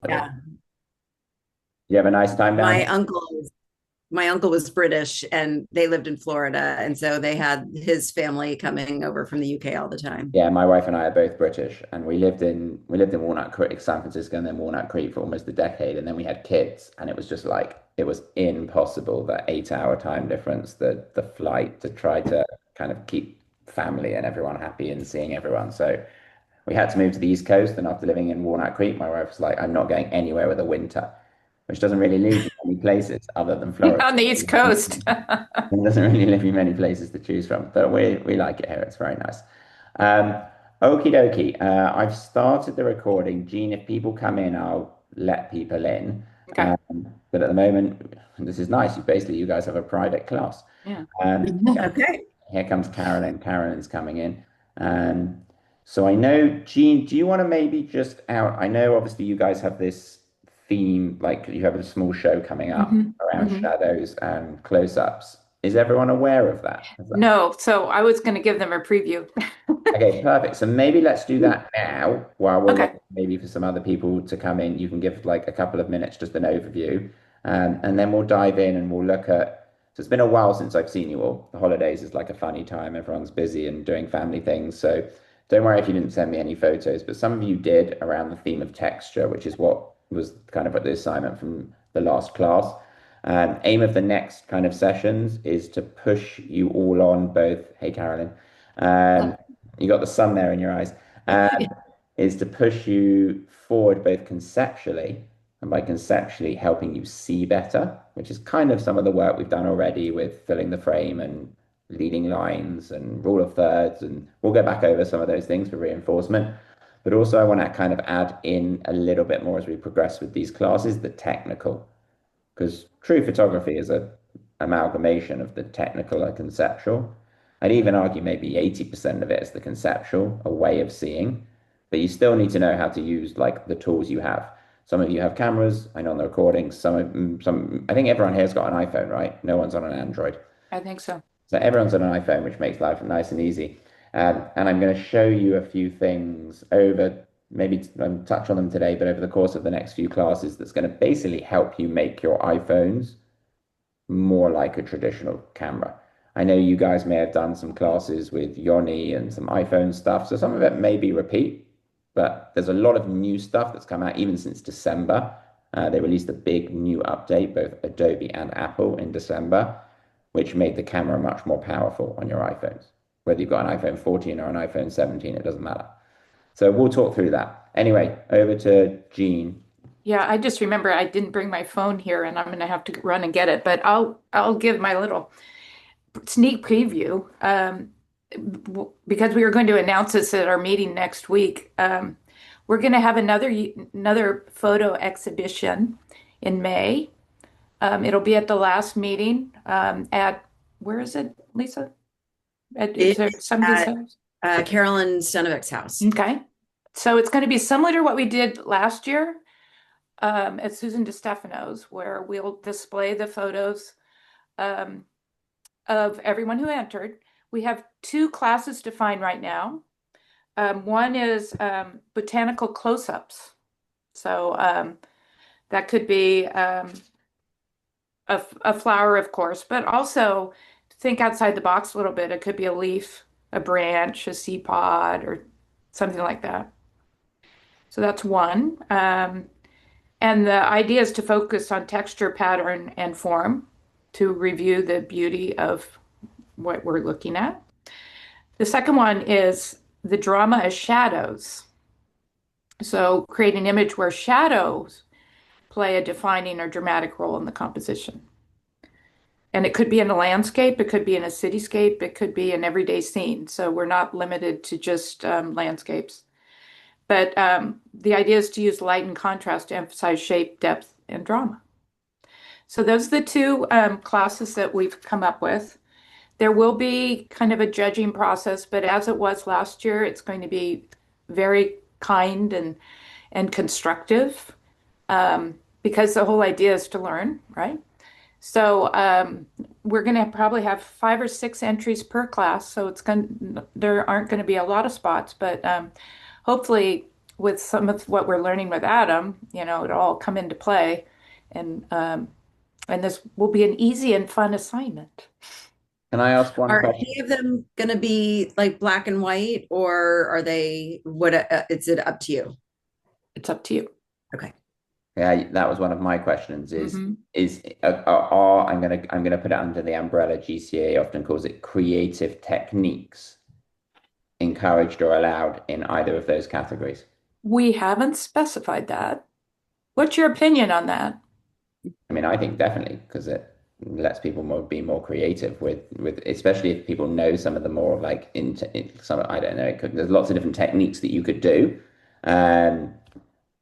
I don't. Yeah. You have a nice time down My there? uncle my uncle was British and they lived in Florida. And so they had his family coming over from the UK all the time. Yeah, my wife and I are both British, and we lived in Walnut Creek, San Francisco, and then Walnut Creek for almost a decade, and then we had kids, and it was just like it was impossible, that 8 hour time difference, the flight to try to kind of keep family and everyone happy and seeing everyone. So we had to move to the East Coast, and after living in Walnut Creek, my wife was like, "I'm not going anywhere with a winter," which doesn't really leave you many places other than Florida. On the East Coast. It doesn't really leave you many places to choose from, but we like it here. It's very nice. Um, Okie dokie. I've started the recording. Gene, if people come in, I'll let people in. Okay. But at the moment, this is nice. You guys have a private class. Yeah. Okay. Here comes Carolyn. Carolyn's coming in. Um, so I know, Gene, do you want to maybe just out? I know obviously you guys have this theme, like you have a small show coming up hmm around hmm shadows and close-ups. Is everyone aware of that? No, so I was going to give them a preview. Okay, perfect. So maybe let's do that now while we're Okay. waiting maybe for some other people to come in. You can give like a couple of minutes, just an overview, and then we'll dive in and we'll look at. So it's been a while since I've seen you all. The holidays is like a funny time. Everyone's busy and doing family things. So don't worry if you didn't send me any photos, but some of you did around the theme of texture, which is what was kind of the assignment from the last class. Aim of the next kind of sessions is to push you all on both. Hey, Carolyn. Um, you got the sun there in your eyes, uh, is to push you forward both conceptually and by conceptually helping you see better, which is kind of some of the work we've done already with filling the frame and leading lines and rule of thirds. And we'll go back over some of those things for reinforcement. But also, I want to kind of add in a little bit more as we progress with these classes, the technical, because true photography is a amalgamation of the technical and conceptual. I'd even argue maybe 80% of it is the conceptual, a way of seeing, but you still need to know how to use like the tools you have. Some of you have cameras, I know on the recordings, I think everyone here's got an iPhone, right? No one's on an Android. I think so. So everyone's on an iPhone, which makes life nice and easy. And I'm going to show you a few things over, maybe touch on them today, but over the course of the next few classes, that's going to basically help you make your iPhones more like a traditional camera. I know you guys may have done some classes with Yoni and some iPhone stuff, so some of it may be repeat, but there's a lot of new stuff that's come out even since December. They released a big new update, both Adobe and Apple in December, which made the camera much more powerful on your iPhones. Whether you've got an iPhone 14 or an iPhone 17, it doesn't matter. So we'll talk through that. Anyway, over to Gene. Yeah, I just remember I didn't bring my phone here and I'm going to have to run and get it, but I'll give my little sneak preview because we were going to announce this at our meeting next week. We're going to have another photo exhibition in May. It'll be at the last meeting at where is it, Lisa? Is It's there somebody's at house? Carolyn Stonovik's house. Okay. So it's going to be similar to what we did last year at Susan DeStefano's, where we'll display the photos um, of everyone who entered. We have two classes defined right now. One is botanical close-ups. So that could be a flower, of course, but also think outside the box a little bit. It could be a leaf, a branch, a seed pod, or something like that. So that's one. And the idea is to focus on texture, pattern, and form to review the beauty of what we're looking at. The second one is the drama as shadows. So create an image where shadows play a defining or dramatic role in the composition. And it could be in a landscape, it could be in a cityscape, it could be an everyday scene. So we're not limited to just landscapes. But the idea is to use light and contrast to emphasize shape, depth, and drama. So those are the two classes that we've come up with. There will be kind of a judging process, but as it was last year, it's going to be very kind and constructive because the whole idea is to learn, right? So we're going to probably have 5 or 6 entries per class. So there aren't going to be a lot of spots, but hopefully with some of what we're learning with Adam, it'll all come into play, and this will be an easy and fun assignment. Can I ask one Are question? any of them going to be like black and white, or are they what? Is it up to you? It's up to you. Okay. Yeah, that was one of my questions. Hmm. I'm gonna put it under the umbrella GCA often calls it creative techniques encouraged or allowed in either of those categories? We haven't specified that. What's your opinion on that? I mean, I think definitely because it lets people be more creative with especially if people know some of the more like in some I don't know. There's lots of different techniques that you could do, um,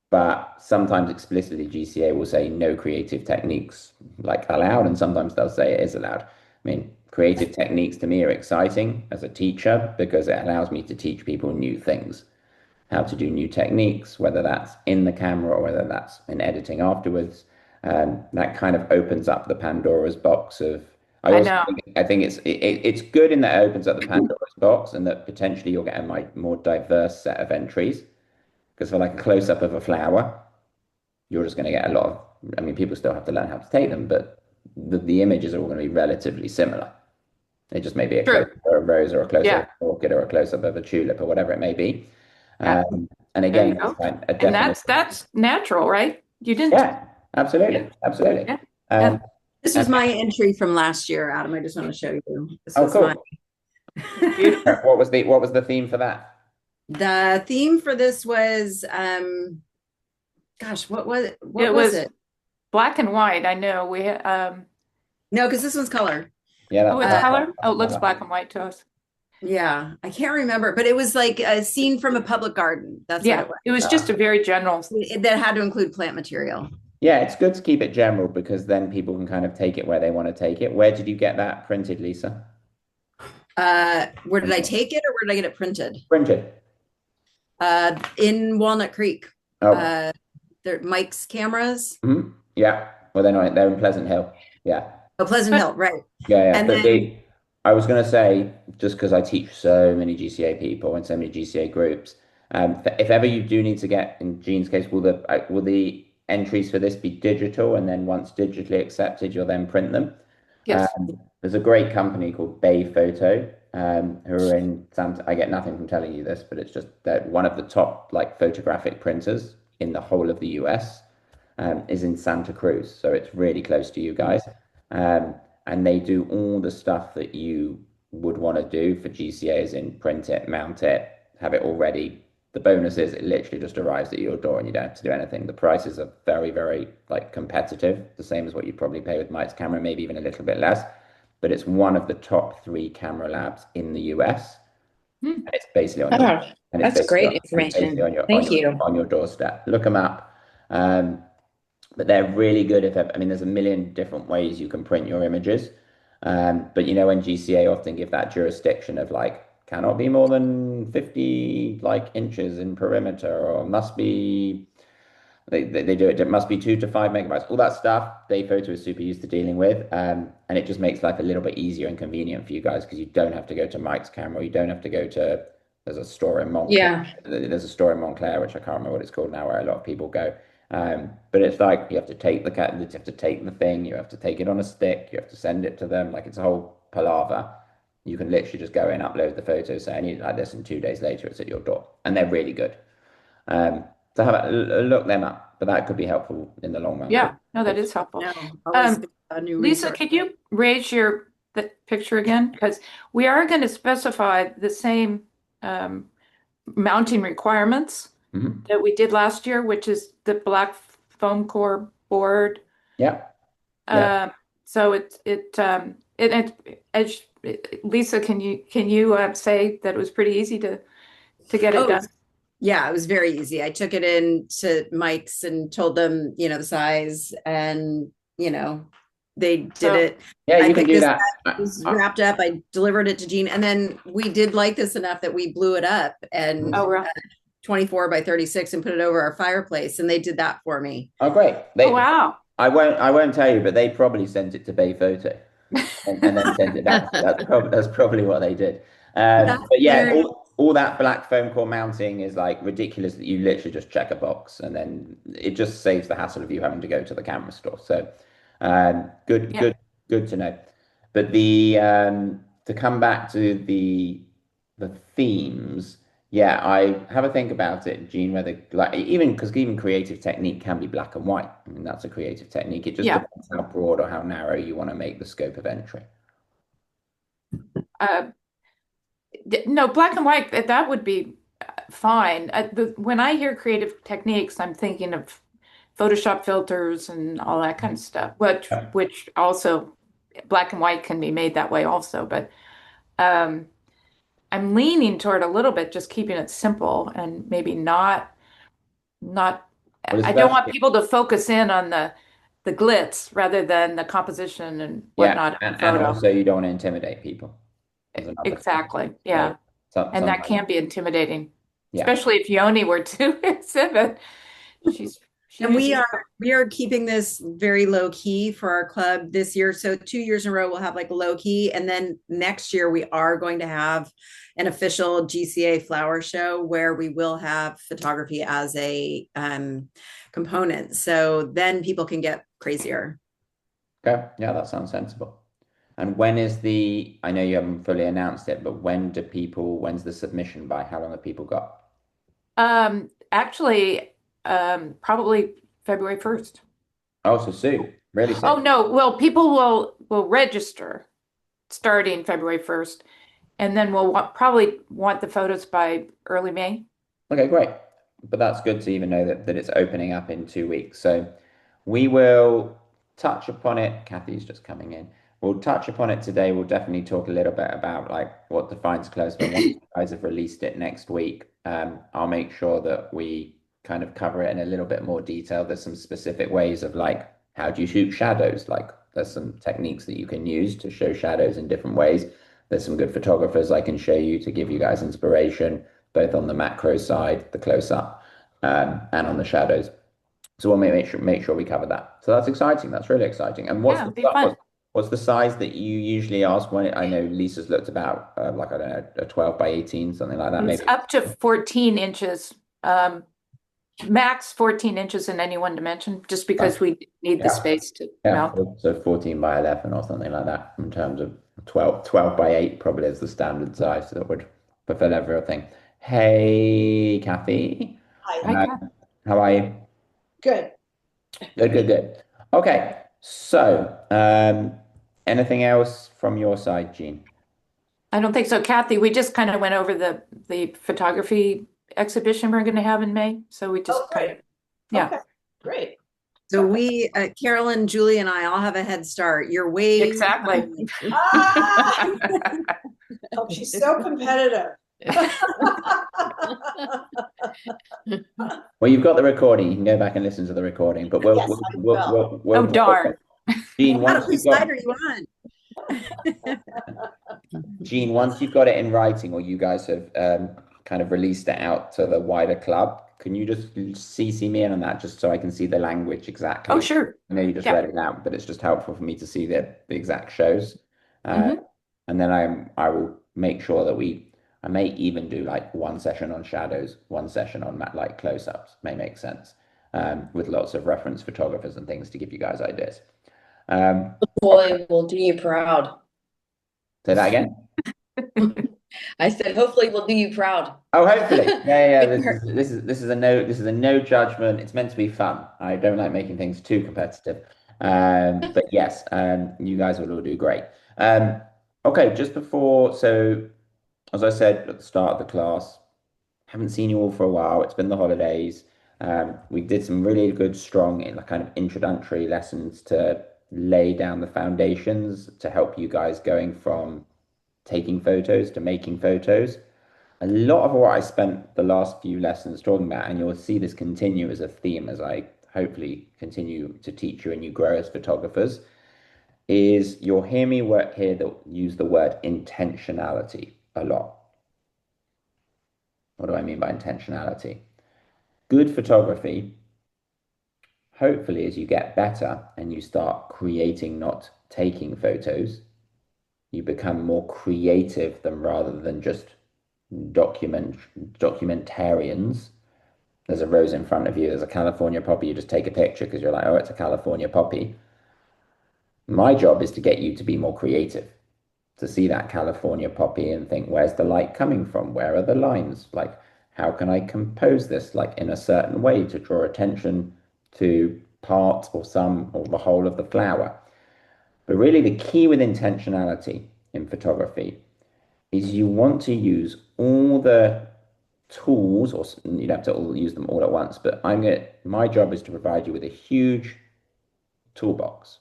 but sometimes explicitly GCA will say no creative techniques like allowed, and sometimes they'll say it is allowed. I mean, creative techniques to me are exciting as a teacher because it allows me to teach people new things, how to do new techniques, whether that's in the camera or whether that's in editing afterwards. That kind of opens up the Pandora's box of. I know. I think it's good in that it opens up the Pandora's box and that potentially you'll get a more diverse set of entries. Because for like a close up of a flower, you're just going to get a lot of. I mean, people still have to learn how to take them, but the images are all going to be relatively similar. It just may be a close True. up of a rose or a close up of Yeah. an orchid or a close up of a tulip or whatever it may be. Yeah. And There you again, that's go. kind of a And definite. that's natural, right? You didn't. Yeah, Yeah. absolutely, absolutely. Yeah. Yeah. Um, This and was my entry from last year, Adam. I just want to show you. This oh, was my cool. Beautiful. What was the theme for that? the theme for this was gosh, what It was was it? black and white. I know No, because this one's color. Yeah, oh, that's it's Uh, color. Oh, it looks color. black and white to us. yeah, I can't remember, but it was like a scene from a public garden. That's what Yeah. it was. It was just a very general. That had to include plant material. Yeah, it's good to keep it general because then people can kind of take it where they want to take it. Where did you get that printed, Lisa? Where did I take it or where did I get it printed? Printed. In Walnut Creek. Oh, Uh, they're Mike's cameras. yeah. Well, they're in Pleasant Hill. Yeah. Oh, Pleasant But Hill, right. Yeah, yeah. And But then I was going to say, just because I teach so many GCA people and so many GCA groups, if ever you do need to get, in Jean's case, will the entries for this be digital, and then once digitally accepted, you'll then print them? yes. There's a great company called Bay Photo, who are in Santa. I get nothing from telling you this, but it's just that one of the top like photographic printers in the whole of the US is in Santa Cruz, so it's really close to you guys. Um, and they do all the stuff that you would want to do for GCAs in print it, mount it, have it all ready. The bonus is it literally just arrives at your door and you don't have to do anything. The prices are very, very like competitive, the same as what you probably pay with Mike's camera, maybe even a little bit less. But it's one of the top three camera labs in the US. Hmm. And it's basically on your Oh, and it's that's basically great on, and it's basically information. on your on Thank your you. on your doorstep. Look them up. Um, but they're really good if I mean there's a million different ways you can print your images. But when GCA often give that jurisdiction of like cannot be more than 50 like inches in perimeter or must be they do it. It must be 2 to 5 megabytes. All that stuff, Day Photo is super used to dealing with, and it just makes life a little bit easier and convenient for you guys because you don't have to go to Mike's camera. You don't have to go to. There's a store in Montclair. Yeah. There's a store in Montclair which I can't remember what it's called now, where a lot of people go. But it's like you have to take you have to take the thing. You have to take it on a stick. You have to send it to them. Like it's a whole palaver. You can literally just go in, upload the photos, say I need it like this, and 2 days later it's at your door, and they're really good. Um, so look them up, but that could be helpful in the long run. Yeah. No, that is helpful. no, always Um, a new Lisa, resource. could you raise the picture again? Because we are going to specify the same um, mounting requirements Mhm. that we did last year, which is the black foam core board. Yeah, yeah. So as Lisa, can you say that it was pretty easy to get it Oh, done? yeah, it was very easy. I took it in to Mike's and told them, the size, and they did So it. Yeah, I you can picked do this that. up, it was wrapped up. I delivered it to Jean, and then we did like this enough that we blew it up and oh, well. 24 by 36 and put it over our fireplace, and they did that for me. Oh, great. Oh, wow. I won't tell you, but they probably sent it to Bay Photo and then sent it back. That's probably what they did. That's But yeah, hilarious. all that black foam core mounting is like ridiculous that you literally just check a box and then it just saves the hassle of you having to go to the camera store. So good, Yeah. good, good to know. But the to come back to the themes, yeah, I have a think about it, Gene, whether like even because even creative technique can be black and white. I mean, that's a creative technique. It just Yeah. depends how broad or how narrow you want to make the scope of entry. Uh, no, black and white, that would be fine. When I hear creative techniques, I'm thinking of Photoshop filters and all that kind of stuff, which also black and white can be made that way also. But um, I'm leaning toward a little bit just keeping it simple and maybe not. Well, I don't want especially people to focus in on the glitz rather than the composition and yeah, whatnot of the and photo. also you don't want to intimidate people. There's another thing. Exactly. So Yeah. And that sometimes, can be intimidating, yeah. especially if Yoni were to exhibit. She And we uses are we are keeping this very low key for our club this year. So 2 years in a row we'll have like low key, and then next year we are going to have an official GCA flower show where we will have photography as a component. So then people can get crazier. Okay, yeah, that sounds sensible. And when is the, I know you haven't fully announced it, but when's the submission by? How long have people got? actually probably February 1st. Oh, so soon, really Oh soon. no, well people will register starting February 1st and then probably want the photos by early May. Okay, great. But that's good to even know that it's opening up in 2 weeks. So we will touch upon it. Kathy's just coming in. We'll touch upon it today. We'll definitely talk a little bit about like what defines close. But once you guys have released it next week, I'll make sure that we kind of cover it in a little bit more detail. There's some specific ways of like how do you shoot shadows? Like there's some techniques that you can use to show shadows in different ways. There's some good photographers I can show you to give you guys inspiration both on the macro side, the close up, and on the shadows. So we'll make sure we cover that. So that's exciting. That's really exciting. And Yeah, it'd be fun. what's the size that you usually ask when I know Lisa's looked about like I don't know a 12 by 18 something like that It's maybe. up to 14 inches, max 14 inches in any one dimension, just because we need the Yeah, space to yeah. mount. So 14 by 11 or something like that in terms of 12 by 8 probably is the standard size that would fulfill everything. Hey, Kathy, Hi. Hi, uh, Kat. how are you? Good. Good, good, good. Okay, so anything else from your side, Gene? I don't think so, Kathy. We just kind of went over the photography exhibition we're going to have in May. So we just Oh, kind great. of, yeah, Okay, great. So we, Carolyn, Julie, and I all have a head start. You're way exactly. Ah! Oh, she's so competitive. Well, you've got the recording. You can go back and listen to the recording. But we'll Yes, we'll I we'll, will. we'll, we'll, Oh, darn. Gene, Whose side are you on? Once you've got it in writing, or you guys have kind of released it out to the wider club, can you just CC me in on that, just so I can see the language exactly? Oh, sure. I know you just Yeah. read it out, but it's just helpful for me to see the exact shows. Mhm. And then I will make sure that I may even do like one session on shadows, one session on like close-ups. May make sense, with lots of reference photographers and things to give you guys ideas. Okay, Hopefully we'll do you proud. say that again. I said, hopefully we'll do you proud. Oh, hopefully. Yeah, yeah. This is a no judgment. It's meant to be fun. I don't like making things too competitive. But yes, you guys will all do great. Okay, just before, so as I said at the start of the class, haven't seen you all for a while. It's been the holidays. We did some really good, strong, like kind of introductory lessons to lay down the foundations to help you guys going from taking photos to making photos. A lot of what I spent the last few lessons talking about, and you'll see this continue as a theme as I hopefully continue to teach you and you grow as photographers, is you'll hear me here that use the word intentionality a lot. What do I mean by intentionality? Good photography, hopefully, as you get better and you start creating, not taking photos, you become more creative than rather than just document documentarians. There's a rose in front of you, there's a California poppy, you just take a picture because you're like, oh, it's a California poppy. My job is to get you to be more creative, to see that California poppy and think, where's the light coming from? Where are the lines? Like, how can I compose this like in a certain way to draw attention to part or some or the whole of the flower? But really, the key with intentionality in photography is you want to use all the tools, or you don't have to all use them all at once, but my job is to provide you with a huge toolbox.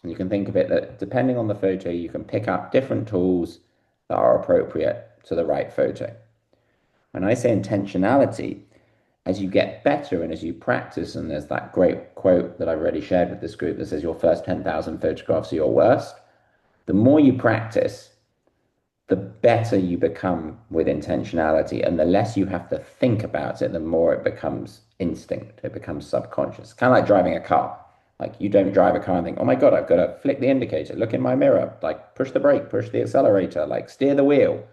And you can think of it that depending on the photo, you can pick up different tools that are appropriate to the right photo. When I say intentionality, as you get better and as you practice, and there's that great quote that I've already shared with this group that says your first 10,000 photographs are your worst. The more you practice, the better you become with intentionality, and the less you have to think about it, the more it becomes instinct, it becomes subconscious. Kind of like driving a car. Like you don't drive a car and think, oh my God, I've got to flick the indicator, look in my mirror, like push the brake, push the accelerator, like steer the wheel.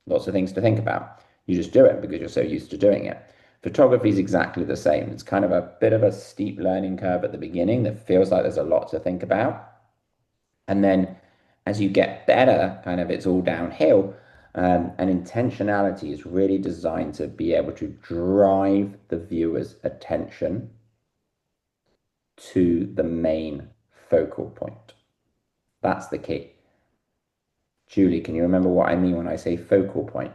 Lots of things to think about. You just do it because you're so used to doing it. Photography is exactly the same. It's kind of a bit of a steep learning curve at the beginning that feels like there's a lot to think about. And then as you get better, kind of it's all downhill. And intentionality is really designed to be able to drive the viewer's attention to the main focal point. That's the key. Julie, can you remember what I mean when I say focal point?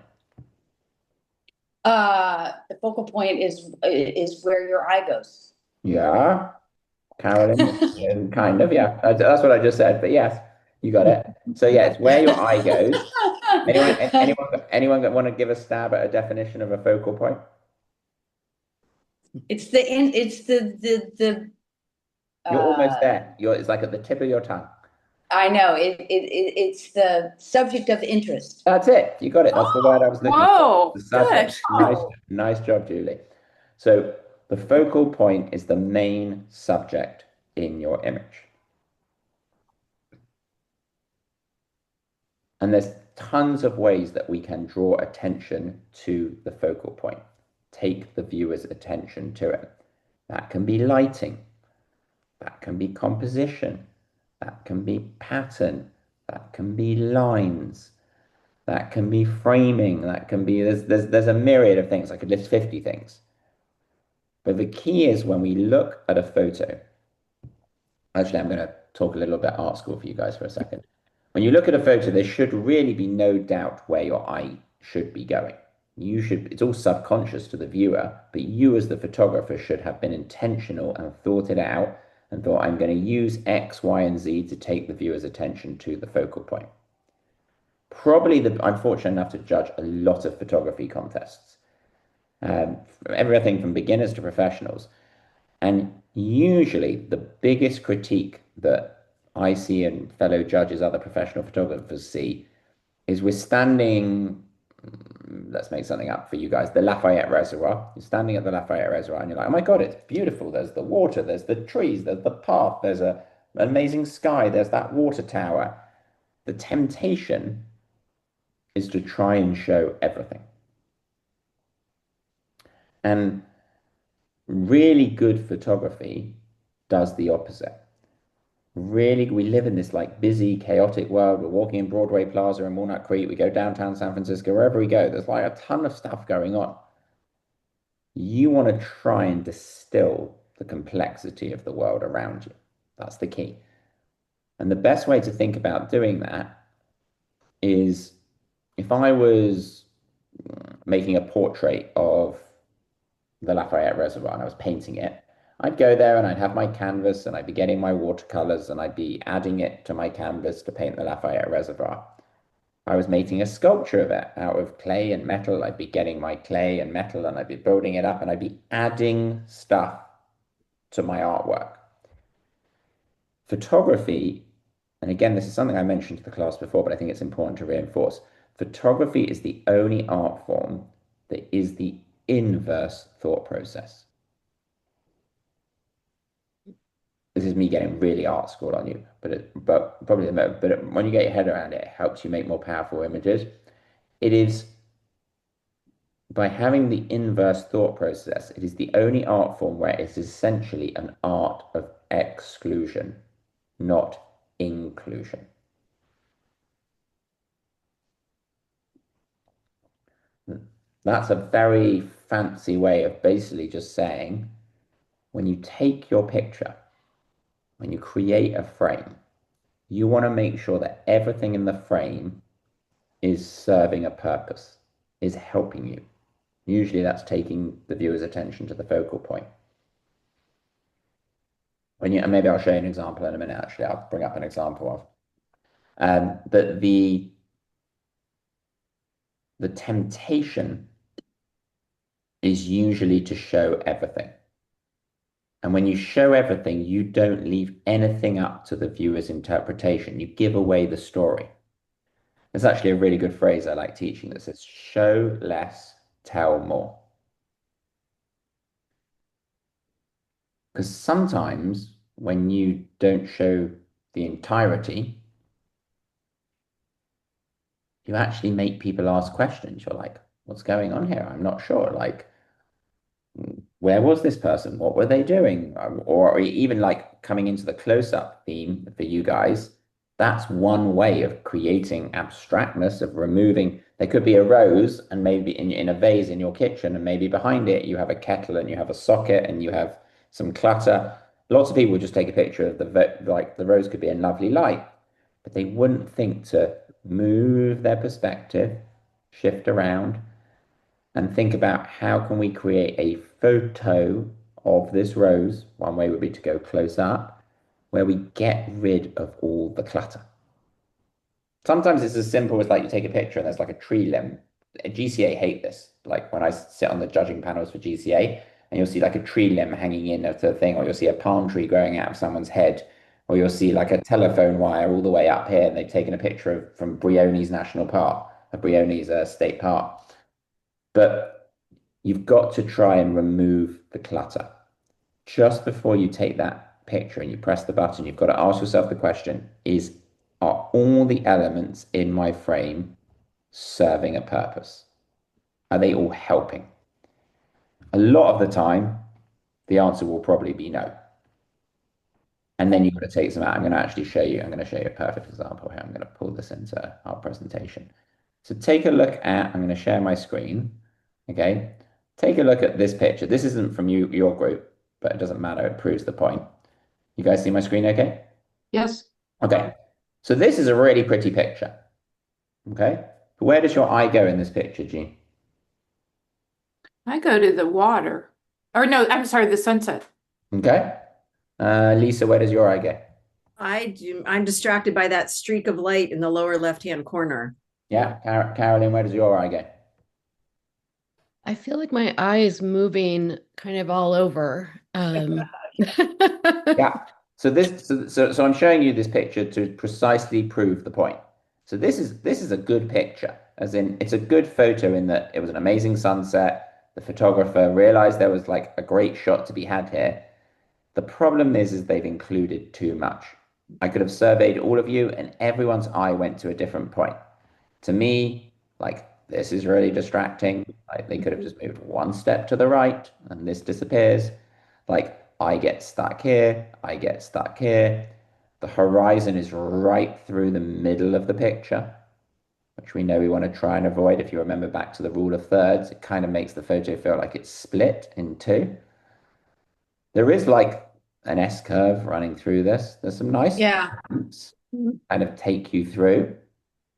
The focal point is where your eye goes. Yeah, Carolyn, kind of, yeah. That's what I just said, but yes, you got it. So yeah, it's where your eye goes. Anyone want to give a stab at a definition of a focal point? It's the You're almost uh there. It's like at the tip of your tongue. I know it's the subject of interest. That's it. You got it. That's the word I was looking for. Whoa, The good. subject. Nice job, Julie. So the focal point is the main subject in your image. And there's tons of ways that we can draw attention to the focal point, take the viewer's attention to it. That can be lighting, that can be composition, that can be pattern, that can be lines, that can be framing, that can be there's a myriad of things. I could list 50 things. But the key is when we look at a photo, actually I'm going to talk a little bit art school for you guys for a second. When you look at a photo, there should really be no doubt where your eye should be going. It's all subconscious to the viewer, but you as the photographer should have been intentional and thought it out and thought, I'm going to use X, Y, and Z to take the viewer's attention to the focal point. I'm fortunate enough to judge a lot of photography contests, everything from beginners to professionals. And usually the biggest critique that I see and fellow judges, other professional photographers see, is we're standing, let's make something up for you guys, the Lafayette Reservoir. You're standing at the Lafayette Reservoir and you're like, oh my God, it's beautiful. There's the water, there's the trees, there's the path, there's an amazing sky, there's that water tower. The temptation is to try and show everything. And really good photography does the opposite. Really, we live in this like busy, chaotic world. We're walking in Broadway Plaza and Walnut Creek. We go downtown San Francisco, wherever we go, there's like a ton of stuff going on. You want to try and distill the complexity of the world around you. That's the key. And the best way to think about doing that is if I was making a portrait of the Lafayette Reservoir and I was painting it, I'd go there and I'd have my canvas and I'd be getting my watercolors and I'd be adding it to my canvas to paint the Lafayette Reservoir. I was making a sculpture of it out of clay and metal. I'd be getting my clay and metal and I'd be building it up and I'd be adding stuff to my artwork. Photography, and again, this is something I mentioned to the class before, but I think it's important to reinforce. Photography is the only art form that is the inverse thought process. This is me getting really art school on you, but when you get your head around it, it helps you make more powerful images. it is by having the inverse thought process, it is the only art form where it's essentially an art of exclusion, not inclusion. That's a very fancy way of basically just saying when you take your picture, when you create a frame, you want to make sure that everything in the frame is serving a purpose, is helping you. Usually that's taking the viewer's attention to the focal point. And maybe I'll show you an example in a minute, actually. I'll bring up an example of. But the temptation is usually to show everything. And when you show everything, you don't leave anything up to the viewer's interpretation. You give away the story. There's actually a really good phrase I like teaching that says, show less, tell more. Because sometimes when you don't show the entirety, you actually make people ask questions. You're like, what's going on here? I'm not sure. Like, where was this person? What were they doing? Or even like coming into the close-up theme for you guys, that's one way of creating abstractness, of removing. There could be a rose and maybe in a vase in your kitchen, and maybe behind it you have a kettle and you have a socket and you have some clutter. Lots of people just take a picture of like the rose could be in lovely light, but they wouldn't think to move their perspective, shift around, and think about how can we create a photo of this rose. One way would be to go close up, where we get rid of all the clutter. Sometimes it's as simple as like you take a picture and there's like a tree limb. GCA hate this. Like when I sit on the judging panels for GCA, and you'll see like a tree limb hanging in of the thing, or you'll see a palm tree growing out of someone's head, or you'll see like a telephone wire all the way up here, and they've taken a picture from Briones National Park, Briones State Park. But you've got to try and remove the clutter. Just before you take that picture and you press the button, you've got to ask yourself the question, are all the elements in my frame serving a purpose? Are they all helping? A lot of the time, the answer will probably be no. And then you've got to take some out. I'm going to show you a perfect example here. I'm going to pull this into our presentation. So take a look at, I'm going to share my screen. Okay. Take a look at this picture. This isn't from your group, but it doesn't matter. It proves the point. You guys see my screen okay? Yes. Okay. So this is a really pretty picture. Okay. But where does your eye go in this picture, Jean? I go to the water. Or no, I'm sorry, the sunset. Okay. Lisa, where does your eye go? I'm distracted by that streak of light in the lower left-hand corner. Yeah. Carolyn, where does your eye go? I feel like my eye is moving kind of all over. Yeah. So I'm showing you this picture to precisely prove the point. So this is a good picture, as in it's a good photo in that it was an amazing sunset. The photographer realized there was like a great shot to be had here. The problem is they've included too much. I could have surveyed all of you and everyone's eye went to a different point. To me, like this is really distracting. Like they could have just moved one step to the right and this disappears. Like I get stuck here, I get stuck here. The horizon is right through the middle of the picture, which we know we want to try and avoid. If you remember back to the rule of thirds, it kind of makes the photo feel like it's split in two. There is like an S curve running through this. There's some nice points kind of take you through.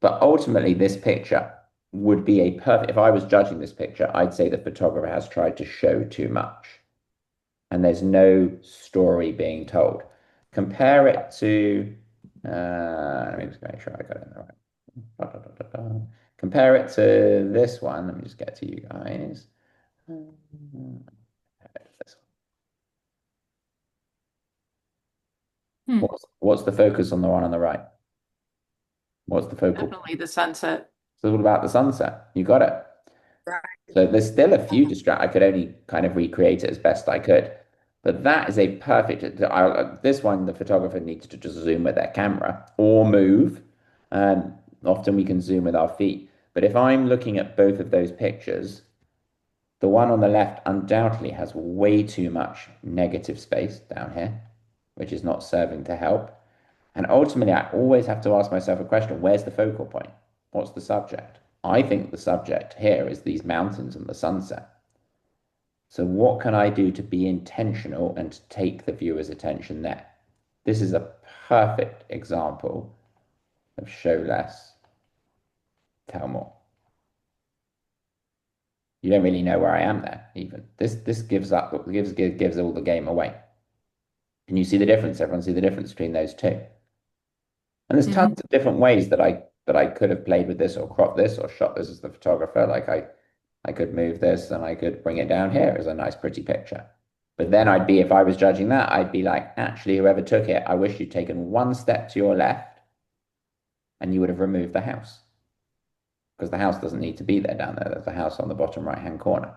But ultimately, this picture would be a perfect, if I was judging this picture, I'd say the photographer has tried to show too much. And there's no story being told. Compare it to, let me just make sure I got it right. Da, da, da, da, da. Compare it to this one. Let me just get to you guys. What's the focus on the one on the right? What's the focal? Definitely the sunset. It's all about the sunset. You got it. Right. So there's still a few I could only kind of recreate it as best I could. But that is a perfect, this one, the photographer needs to just zoom with their camera or move. Often we can zoom with our feet. But if I'm looking at both of those pictures, the one on the left undoubtedly has way too much negative space down here, which is not serving to help. And ultimately, I always have to ask myself a question, where's the focal point? What's the subject? I think the subject here is these mountains and the sunset. So what can I do to be intentional and to take the viewer's attention there? This is a perfect example of show less, tell more. You don't really know where I am there, even. This gives all the game away. Can you see the difference? Everyone see the difference between those two? And there's tons of different ways that I could have played with this or cropped this or shot this as the photographer. Like I could move this and I could bring it down here as a nice pretty picture. But then I'd be, if I was judging that, I'd be like, actually, whoever took it, I wish you'd taken one step to your left and you would have removed the house. Because the house doesn't need to be there down there. There's a house on the bottom right-hand corner.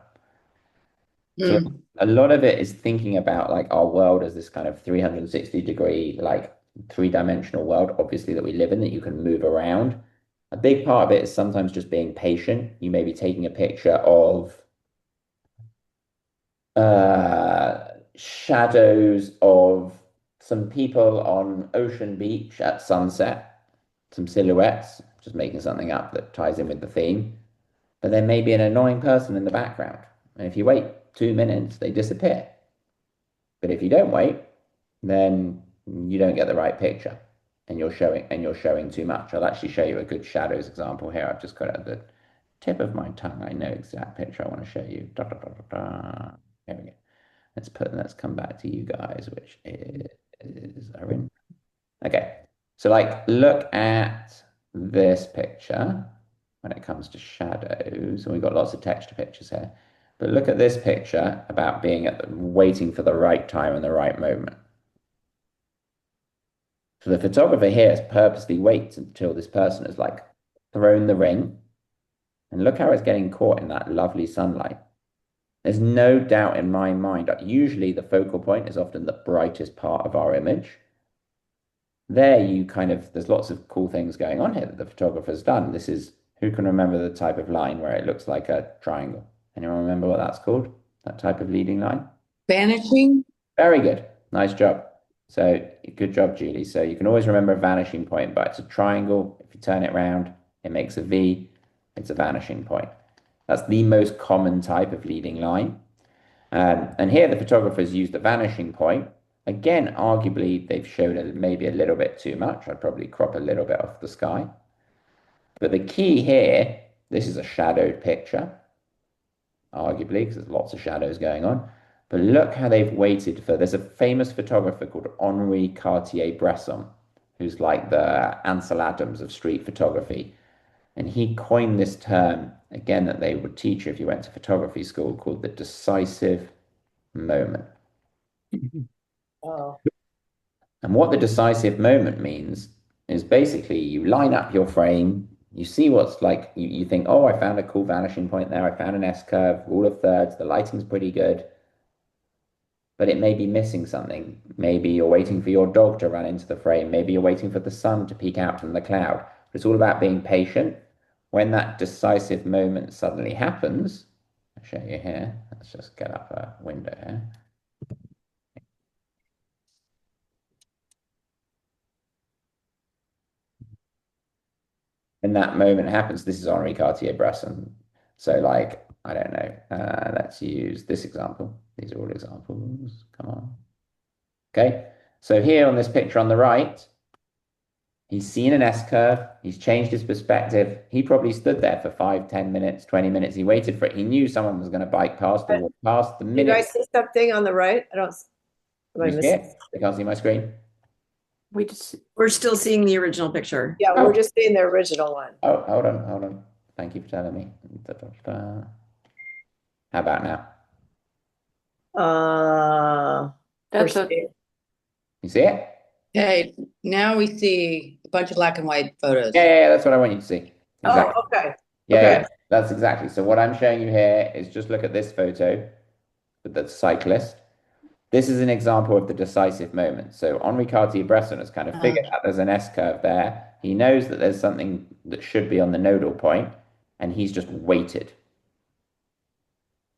So a lot of it is thinking about like our world as this kind of 360-degree, like three-dimensional world, obviously, that we live in, that you can move around. A big part of it is sometimes just being patient. You may be taking a picture of shadows of some people on Ocean Beach at sunset, some silhouettes, just making something up that ties in with the theme. But there may be an annoying person in the background. And if you wait 2 minutes, they disappear. But if you don't wait, then you don't get the right picture and you're showing too much. I'll actually show you a good shadows example here. I've just got it at the tip of my tongue. I know exact picture I want to show you. Da, da, da, da, da. There we go. Let's come back to you guys, which is Orinda. Okay. So like look at this picture when it comes to shadows, and we've got lots of texture pictures here. But look at this picture about being waiting for the right time and the right moment. So the photographer here has purposely waits until this person has like thrown the ring. And look how it's getting caught in that lovely sunlight. There's no doubt in my mind that usually the focal point is often the brightest part of our image. There there's lots of cool things going on here that the photographer's done. This is, who can remember the type of line where it looks like a triangle? Anyone remember what that's called? That type of leading line? Vanishing. Very good. Nice job. So good job, Julie. So you can always remember a vanishing point, but it's a triangle. If you turn it around, it makes a V. It's a vanishing point. That's the most common type of leading line. And here the photographers used the vanishing point. Again, arguably, they've shown it maybe a little bit too much. I'd probably crop a little bit off the sky. But the key here, this is a shadowed picture, arguably, because there's lots of shadows going on. But look how they've waited for, there's a famous photographer called Henri Cartier-Bresson, who's like the Ansel Adams of street photography. And he coined this term, again, that they would teach you if you went to photography school, called the decisive moment. Oh, And what the decisive moment means is basically you line up your frame, you see what's like, you think, oh, I found a cool vanishing point there, I found an S-curve, rule of thirds, the lighting's pretty good, but it may be missing something. Maybe you're waiting for your dog to run into the frame, maybe you're waiting for the sun to peek out from the cloud. It's all about being patient. When that decisive moment suddenly happens, I'll show you here, let's just get up a window here. When that moment happens, this is Henri Cartier-Bresson. So like, I don't know, let's use this example. These are all examples, come on. Okay, so here on this picture on the right, he's seen an S-curve, he's changed his perspective. He probably stood there for 5, 10 minutes, 20 minutes. He waited for it. He knew someone was going to bike past or walk past the you minute. guys see something on the right? I don't. Am I You see missing? it? You can't see my screen? We're still seeing the original picture. Yeah, Oh. we're just seeing the original one. Oh, hold on. Thank you for telling me. Da, da, da. How about now? That's we're a seeing- You see it? Okay, now we see a bunch of black and white photos. Yeah, that's what I want you to see. Exactly. Oh, okay. Yeah, Okay. yeah, that's exactly. So what I'm showing you here is just look at this photo with the cyclist. This is an example of the decisive moment. So Henri Cartier-Bresson has kind of figured out there's an S-curve there. He knows that there's something that should be on the nodal point. and he's just waited.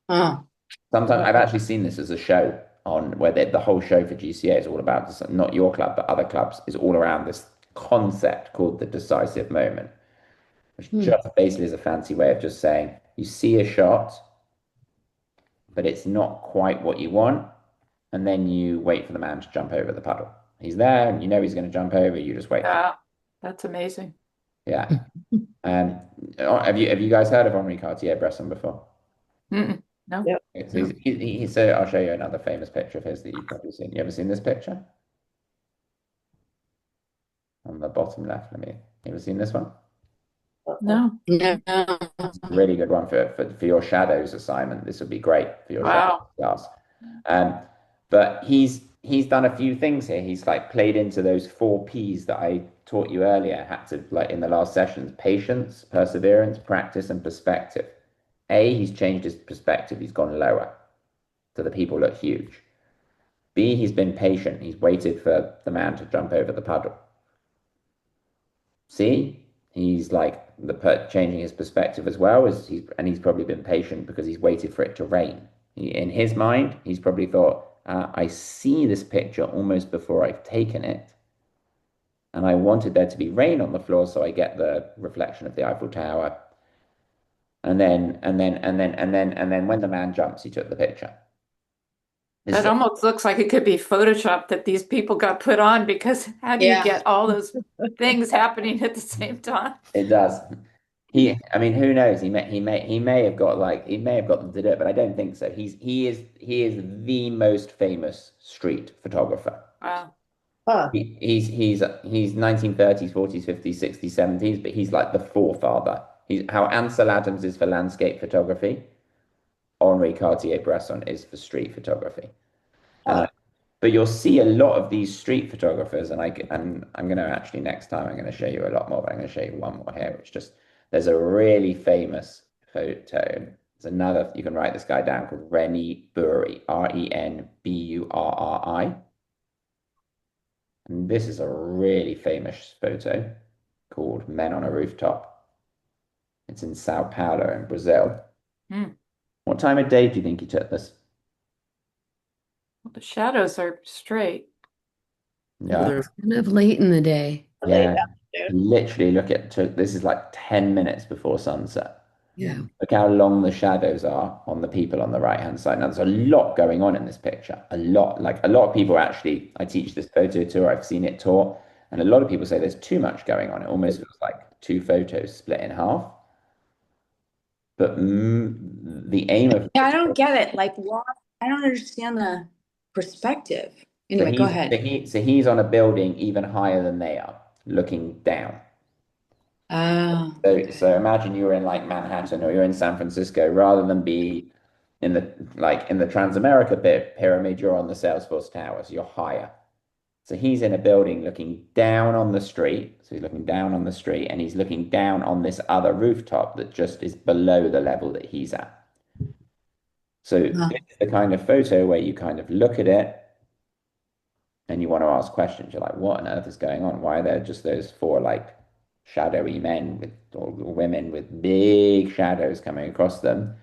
Oh, Sometimes I've actually seen this as a show on where the whole show for GCA is all about this, not your club, but other clubs, is all around this concept called the decisive moment, which Hmm. just basically is a fancy way of just saying you see a shot, but it's not quite what you want, and then you wait for the man to jump over the puddle. He's there, and you know he's going to jump over. You just wait for him. Yeah, that's amazing. Yeah. Um, have you guys heard of Henri Cartier-Bresson before? Mm-mm. No. Yep. So so I'll show you another famous picture of his that you've probably seen. You ever seen this picture? On the bottom left, you ever seen this one? No. no. Really good one for your shadows assignment. This would be great for your shadows Wow. class. Um, but he's done a few things here. He's like played into those 4 P's that I taught you earlier, had to like in the last sessions: patience, perseverance, practice, and perspective. He's changed his perspective. He's gone lower, so the people look huge. B, he's been patient. He's waited for the man to jump over the puddle. C, he's like changing his perspective as well as he's probably been patient because he's waited for it to rain. In his mind, he's probably thought, I see this picture almost before I've taken it, and I wanted there to be rain on the floor so I get the reflection of the Eiffel Tower. And then when the man jumps, he took the picture. That almost looks like it could be Photoshop that these people got put on because how do you Yeah. get all those things happening at the same time? It does. I mean, who knows? He may have got them to do it, but I don't think so. He is the most famous street photographer. Wow. Huh. He's 1930s, 40s, 50s, 60s, 70s, but he's like the forefather. He's how Ansel Adams is for landscape photography, Henri Cartier-Bresson is for street photography. Uh, Huh. but you'll see a lot of these street photographers, and I'm going to actually next time I'm going to show you a lot more, but I'm going to show you one more here, which just there's a really famous photo. There's another, you can write this guy down called Rennie Burri, Renburri. And this is a really famous photo called Men on a Rooftop. It's in Sao Paulo in Brazil. Hmm. What time of day do you think he took this? Well, the shadows are straight. Yeah. Kind of late in the day. Yeah. Literally look at this is like 10 minutes before sunset. Yeah. Look how long the shadows are on the people on the right hand side. Now there's a lot going on in this picture. A lot. Like a lot of people actually, I teach this photo tour, I've seen it taught, and a lot of people say there's too much going on. It almost feels like 2 photos split in half. But the aim of Yeah, I don't get it. Like, why? I don't understand the perspective. Anyway, go ahead. he's on a building even higher than they are, looking down. Oh, So imagine you're in like Manhattan or you're in San Francisco, rather than be in the Transamerica pyramid, you're on the Salesforce Towers, you're higher. So he's in a building looking down on the street. So he's looking down on the street and he's looking down on this other rooftop that just is below the level that he's at. So huh. this is the kind of photo where you kind of look at it and you want to ask questions. You're like, what on earth is going on? Why are there just those 4 like shadowy men with or women with big shadows coming across them?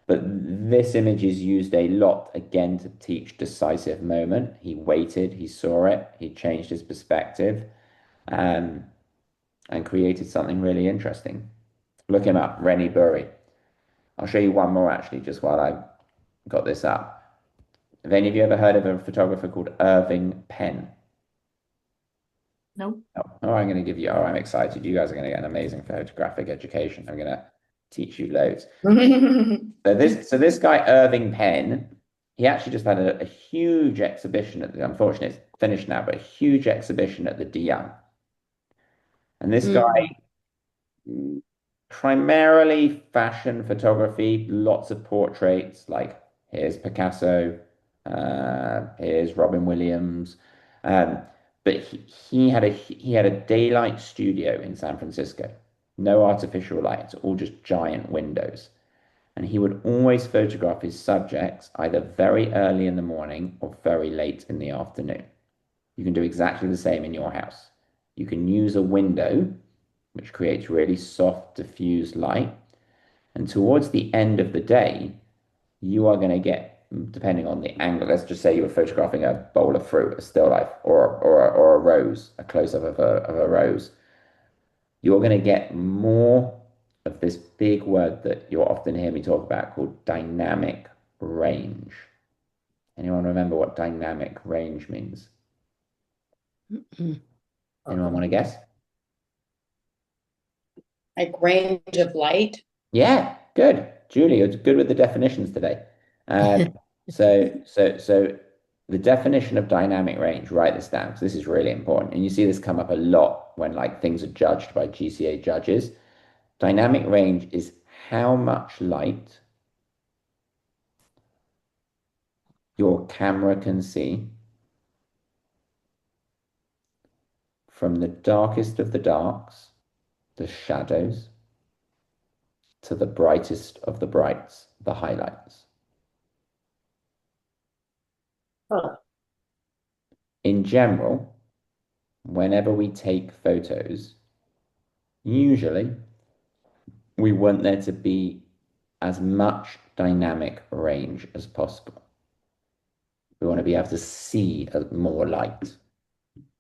But this image is used a lot again to teach decisive moment. He waited, he saw it, he changed his perspective, um, and created something really interesting. Look him up, Rennie Burri. I'll show you one more actually, just while I got this up. Have any of you ever heard of a photographer called Irving Penn? Nope. Oh, I'm going to give you, I'm excited. You guys are going to get an amazing photographic education. I'm going to teach you loads. So this guy, Irving Penn, he actually just had a huge exhibition unfortunately it's finished now, but a huge exhibition at the Dion. And this guy, primarily fashion photography, lots of portraits, like here's Picasso, here's Robin Williams. Um, but he had a daylight studio in San Francisco. No artificial light, it's all just giant windows. And he would always photograph his subjects either very early in the morning or very late in the afternoon. You can do exactly the same in your house. You can use a window, which creates really soft, diffused light, And towards the end of the day, you are going to get, depending on the angle, let's just say you were photographing a bowl of fruit, a still life, or a rose, a close-up of a rose, you're going to get more of this big word that you'll often hear me talk about called dynamic range. Anyone remember what dynamic range means? Mm-mm. Anyone want to guess? Like range of light. Yeah, good. Julie, you're good with the definitions today. So the definition of dynamic range, write this down because this is really important. And you see this come up a lot when like things are judged by GCA judges. Dynamic range is how much light your camera can see from the darkest of the darks, the shadows, to the brightest of the brights, the highlights. Huh. In general, whenever we take photos, usually we want there to be as much dynamic range as possible. We want to be able to see more light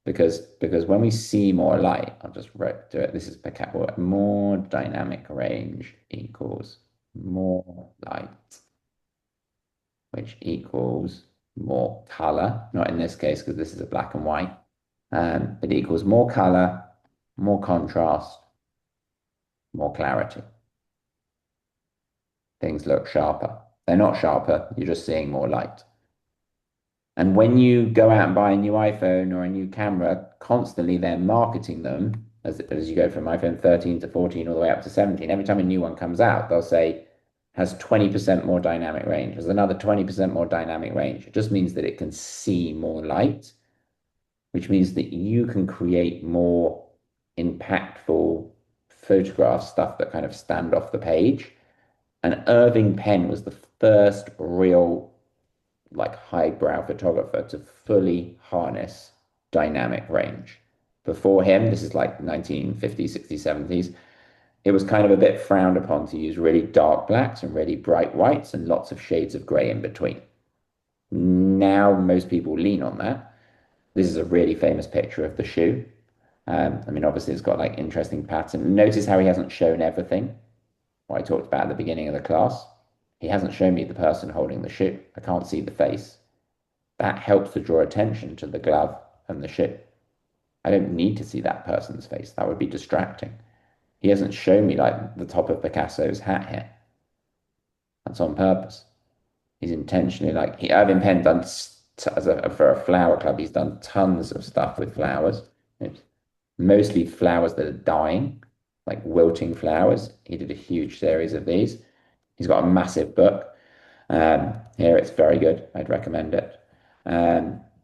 because when we see more light, I'll just do it. This is per cat. More dynamic range equals more light, which equals more color. Not in this case because this is a black and white. It equals more color, more contrast, more clarity. Things look sharper. They're not sharper, you're just seeing more light. And when you go out and buy a new iPhone or a new camera, constantly they're marketing them as you go from iPhone 13 to 14 all the way up to 17. Every time a new one comes out, they'll say has 20% more dynamic range, has another 20% more dynamic range. It just means that it can see more light, which means that you can create more impactful photographs, stuff that kind of stand off the page. And Irving Penn was the first real like highbrow photographer to fully harness dynamic range. Before him, this is like 1950s, 60s, 70s, it was kind of a bit frowned upon to use really dark blacks and really bright whites and lots of shades of gray in between. Now most people lean on that. This is a really famous picture of the shoe. I mean, obviously it's got like interesting pattern. Notice how he hasn't shown everything. What I talked about at the beginning of the class. He hasn't shown me the person holding the shoe. I can't see the face. That helps to draw attention to the glove and the shoe. I don't need to see that person's face. That would be distracting. He hasn't shown me like the top of Picasso's hat here. That's on purpose. He's intentionally like Irving Penn done for a flower club. He's done tons of stuff with flowers. It's mostly flowers that are dying, like wilting flowers. He did a huge series of these. He's got a massive book. Here it's very good. I'd recommend it.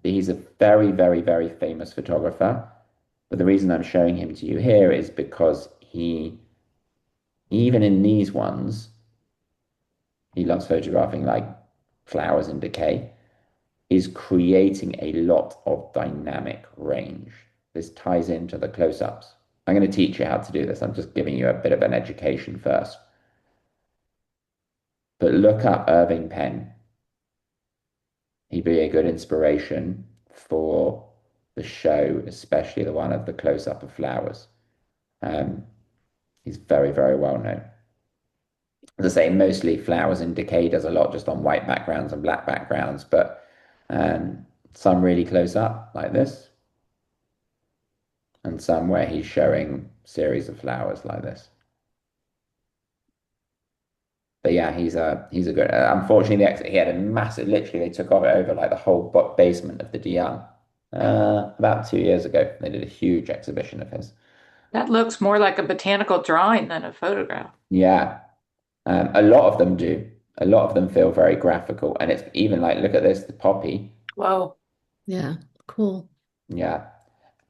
He's a very, very, very famous photographer. But the reason I'm showing him to you here is because even in these ones, he loves photographing like flowers in decay, is creating a lot of dynamic range. This ties into the close-ups. I'm going to teach you how to do this. I'm just giving you a bit of an education first. But look up Irving Penn. He'd be a good inspiration for the show, especially the one of the close-up of flowers. He's very, very well known. As I say, mostly flowers in decay does a lot just on white backgrounds and black backgrounds, but some really close up like this, and some where he's showing series of flowers like this. But yeah, he's a good. Unfortunately, he had a massive. Literally, they took over like the whole basement of the DeYoung about 2 years ago. They did a huge exhibition of his. That looks more like a botanical drawing than a photograph. Yeah, a lot of them do. A lot of them feel very graphical, and it's even like look at this, the poppy. Whoa. Yeah, cool. Yeah.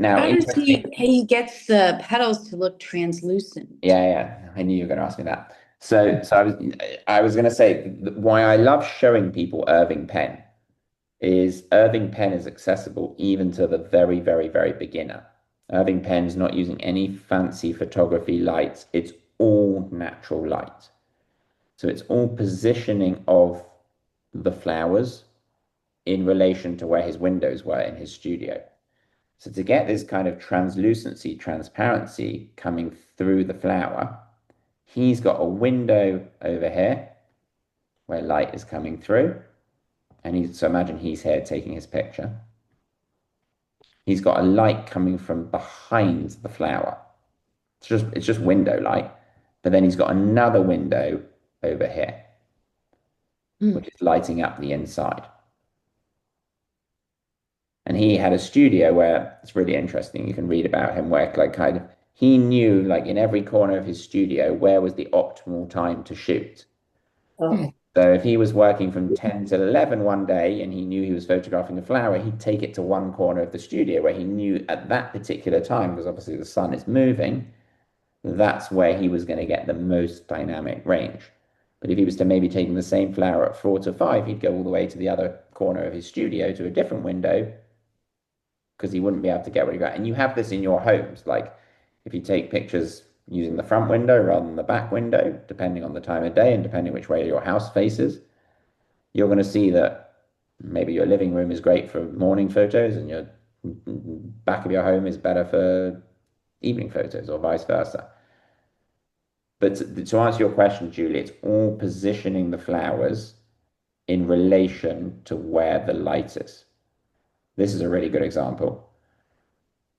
Now, How does interesting. he gets the petals to look translucent? Yeah. I knew you were going to ask me that. So I was going to say why I love showing people Irving Penn is Irving Penn is accessible even to the very, very, very beginner. Irving Penn's not using any fancy photography lights. It's all natural light. So it's all positioning of the flowers in relation to where his windows were in his studio. So to get this kind of translucency, transparency coming through the flower, he's got a window over here where light is coming through. So imagine he's here taking his picture. He's got a light coming from behind the flower. It's just window light. But then he's got another window over here, which is lighting up the inside. And he had a studio where it's really interesting. You can read about him where like kind of he knew like in every corner of his studio where was the optimal time to shoot. Oh, So if he was working from 10 till 11 one day and he knew he was photographing a flower, he'd take it to one corner of the studio where he knew at that particular time, because obviously the sun is moving, that's where he was going to get the most dynamic range. But if he was to maybe taking the same flower at 4 to 5, he'd go all the way to the other corner of his studio to a different window because he wouldn't be able to get what he got. And you have this in your homes. Like if you take pictures using the front window rather than the back window, depending on the time of day and depending which way your house faces, you're going to see that maybe your living room is great for morning photos and your back of your home is better for evening photos or vice versa. But to answer your question, Julie, it's all positioning the flowers in relation to where the light is. This is a really good example.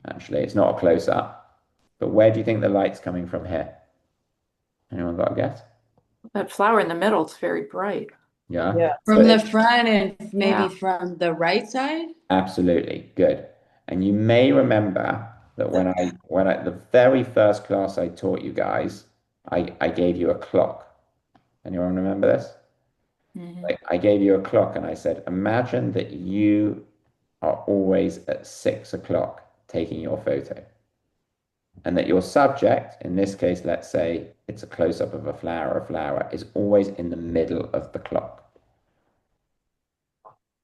Actually, it's not a close-up, but where do you think the light's coming from here? Anyone got a guess? That flower in the middle is very bright. Yeah. yeah. From the But front and maybe Yeah. from the right side? absolutely good. And you may remember that when I the very first class I taught you guys, I gave you a clock. Anyone remember this? Mhm. Like I gave you a clock and I said, imagine that you are always at 6 o'clock taking your photo. And that your subject, in this case, let's say it's a close-up of a flower is always in the middle of the clock.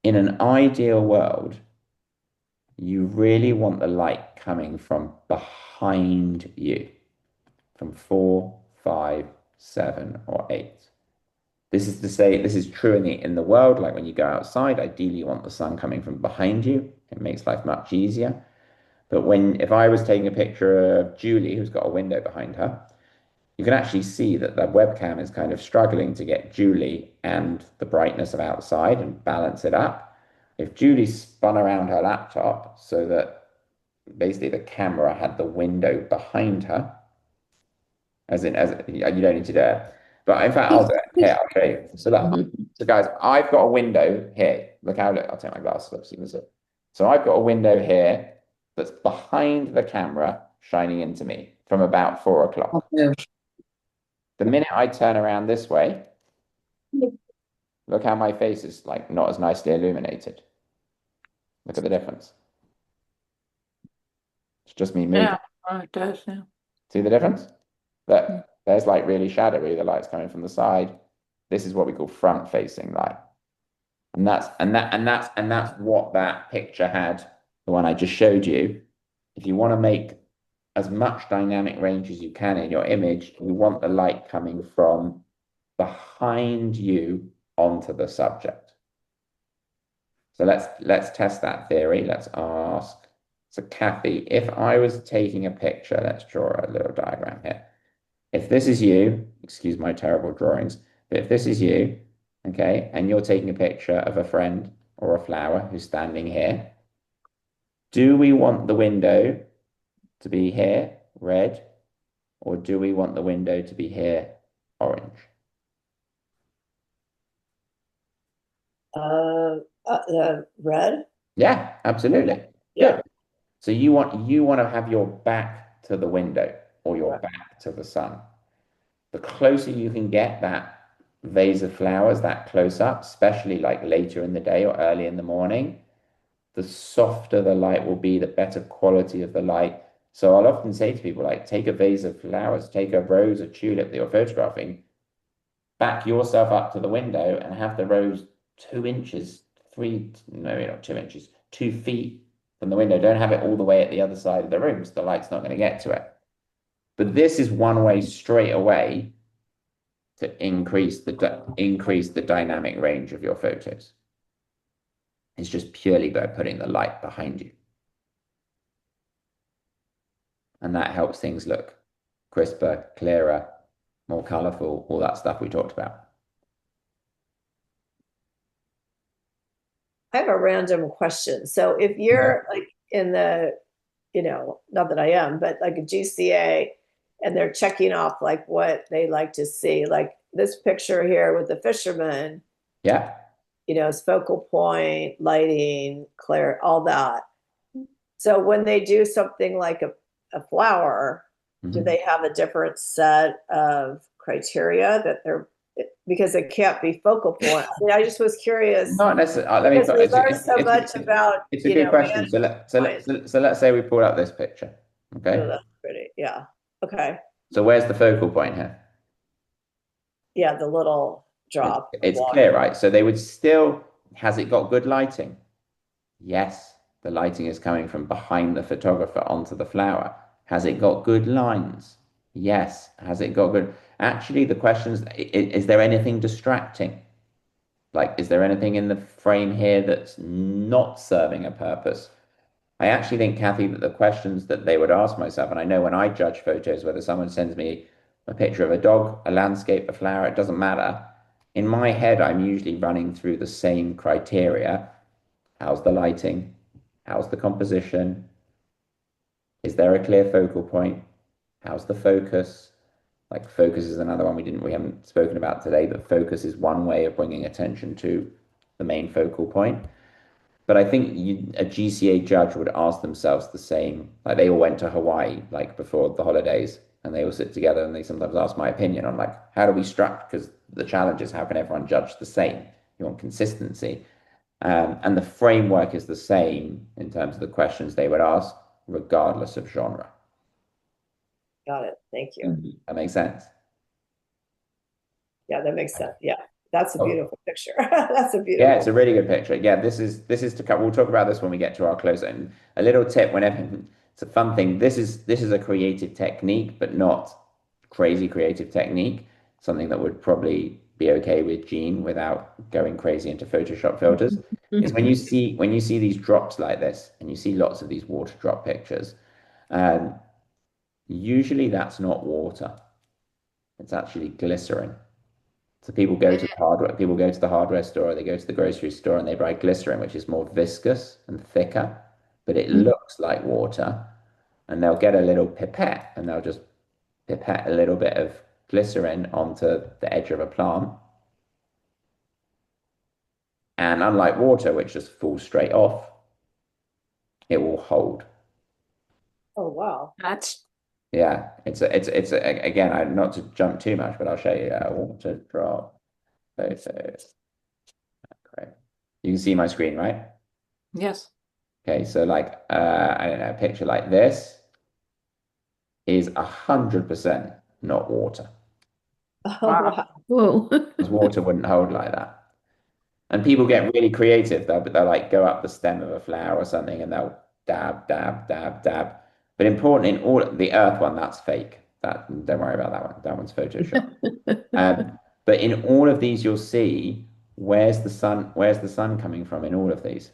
In an ideal world, you really want the light coming from behind you, from 4, 5, 7, or 8. This is to say, this is true in the world, like when you go outside, ideally you want the sun coming from behind you. It makes life much easier. But if I was taking a picture of Julie, who's got a window behind her, you can actually see that the webcam is kind of struggling to get Julie and the brightness of outside and balance it up. If Julie spun around her laptop so that basically the camera had the window behind her, as you don't need to do it. But in fact, I'll do it. Here, I'll show you. So look, so guys, I've got a window here. Look how I'll take my glasses off so you can see. So I've got a window here that's behind the camera shining into me from about 4 o'clock. The minute I turn around this way, look how my face is like not as nicely illuminated. Look at the difference. It's just me moving. Yeah, oh, it does now. See the difference? Look, there's like really shadowy, the light's coming from the side. This is what we call front facing light. And that's what that picture had, the one I just showed you. If you want to make as much dynamic range as you can in your image, you want the light coming from behind you onto the subject. So let's test that theory. Let's ask. So Kathy, if I was taking a picture, let's draw a little diagram here. If this is you, excuse my terrible drawings, but if this is you, okay, and you're taking a picture of a friend or a flower who's standing here, do we want the window to be here, red, or do we want the window to be here, orange? Red. Yeah, absolutely. Yeah. Good. So you want to have your back to the window or your Right. back to the sun. The closer you can get that vase of flowers, that close up, especially like later in the day or early in the morning, the softer the light will be, the better quality of the light. So I'll often say to people, like, take a vase of flowers, take a rose, a tulip that you're photographing, back yourself up to the window and have the rose 2 inches, no, not 2 inches, 2 feet from the window. Don't have it all the way at the other side of the room, so the light's not going to get to it. But this is one way straight away to increase the dynamic range of your photos. It's just purely by putting the light behind you. And that helps things look crisper, clearer, more colorful, all that stuff we talked about. I have a random question. So if you're like in the, not that I am, but like a GCA and they're checking off like what they like to see, like this picture here with the fisherman, Yeah. It's focal point, lighting, clear, all that. So when they do something like a flower, do they have a different set of criteria that they're because it can't be focal point? I mean, I just was curious Not necessarily. because we learned so much about it's a good question. So let's say we pull up this picture. Okay. Oh, that's pretty. Yeah. Okay. So where's the focal point here? Yeah, the little drop. It's clear, right? So they would still, has it got good lighting? Yes, the lighting is coming from behind the photographer onto the flower. Has it got good lines? Yes. Has it got good? Actually, the questions, is there anything distracting? Like, is there anything in the frame here that's not serving a purpose? I actually think, Kathy, that the questions that they would ask myself, and I know when I judge photos, whether someone sends me a picture of a dog, a landscape, a flower, it doesn't matter. In my head, I'm usually running through the same criteria. How's the lighting? How's the composition? Is there a clear focal point? How's the focus? Like focus is another one we haven't spoken about today, but focus is one way of bringing attention to the main focal point. But I think a GCA judge would ask themselves the same. Like they all went to Hawaii like before the holidays, and they all sit together and they sometimes ask my opinion on like how do we structure? Because the challenge is how can everyone judge the same? You want consistency, and the framework is the same in terms of the questions they would ask, regardless of genre. Got it. Thank you. That makes sense. Yeah, that makes sense. Yeah, that's a beautiful picture. That's a beautiful. Yeah, it's a really good picture. Yeah, this is to come. We'll talk about this when we get to our close. And a little tip, whenever it's a fun thing. This is a creative technique, but not crazy creative technique. Something that would probably be okay with Jean without going crazy into Photoshop filters. Is when you see these drops like this, and you see lots of these water drop pictures. Usually that's not water. It's actually glycerin. So people go to the hardware store, or they go to the grocery store and they buy glycerin, which is more viscous and thicker, but it looks like water. And they'll get a little pipette and they'll just pipette a little bit of glycerin onto the edge of a plant. And unlike water, which just falls straight off, it will hold. Oh, wow. Yeah, it's again, not to jump too much, but I'll show you water drop photos. Great. You can see my screen, right? Yes. Okay, so like I don't know, a picture like this is 100% not water. Oh, Wow. wow. Whoa. Because water wouldn't hold like that. And people get really creative. They'll like go up the stem of a flower or something and they'll dab, dab, dab, dab. But important in all the earth one, that's fake. Don't worry about that one. That one's Photoshop. But in all of these, you'll see where's the sun coming from in all of these?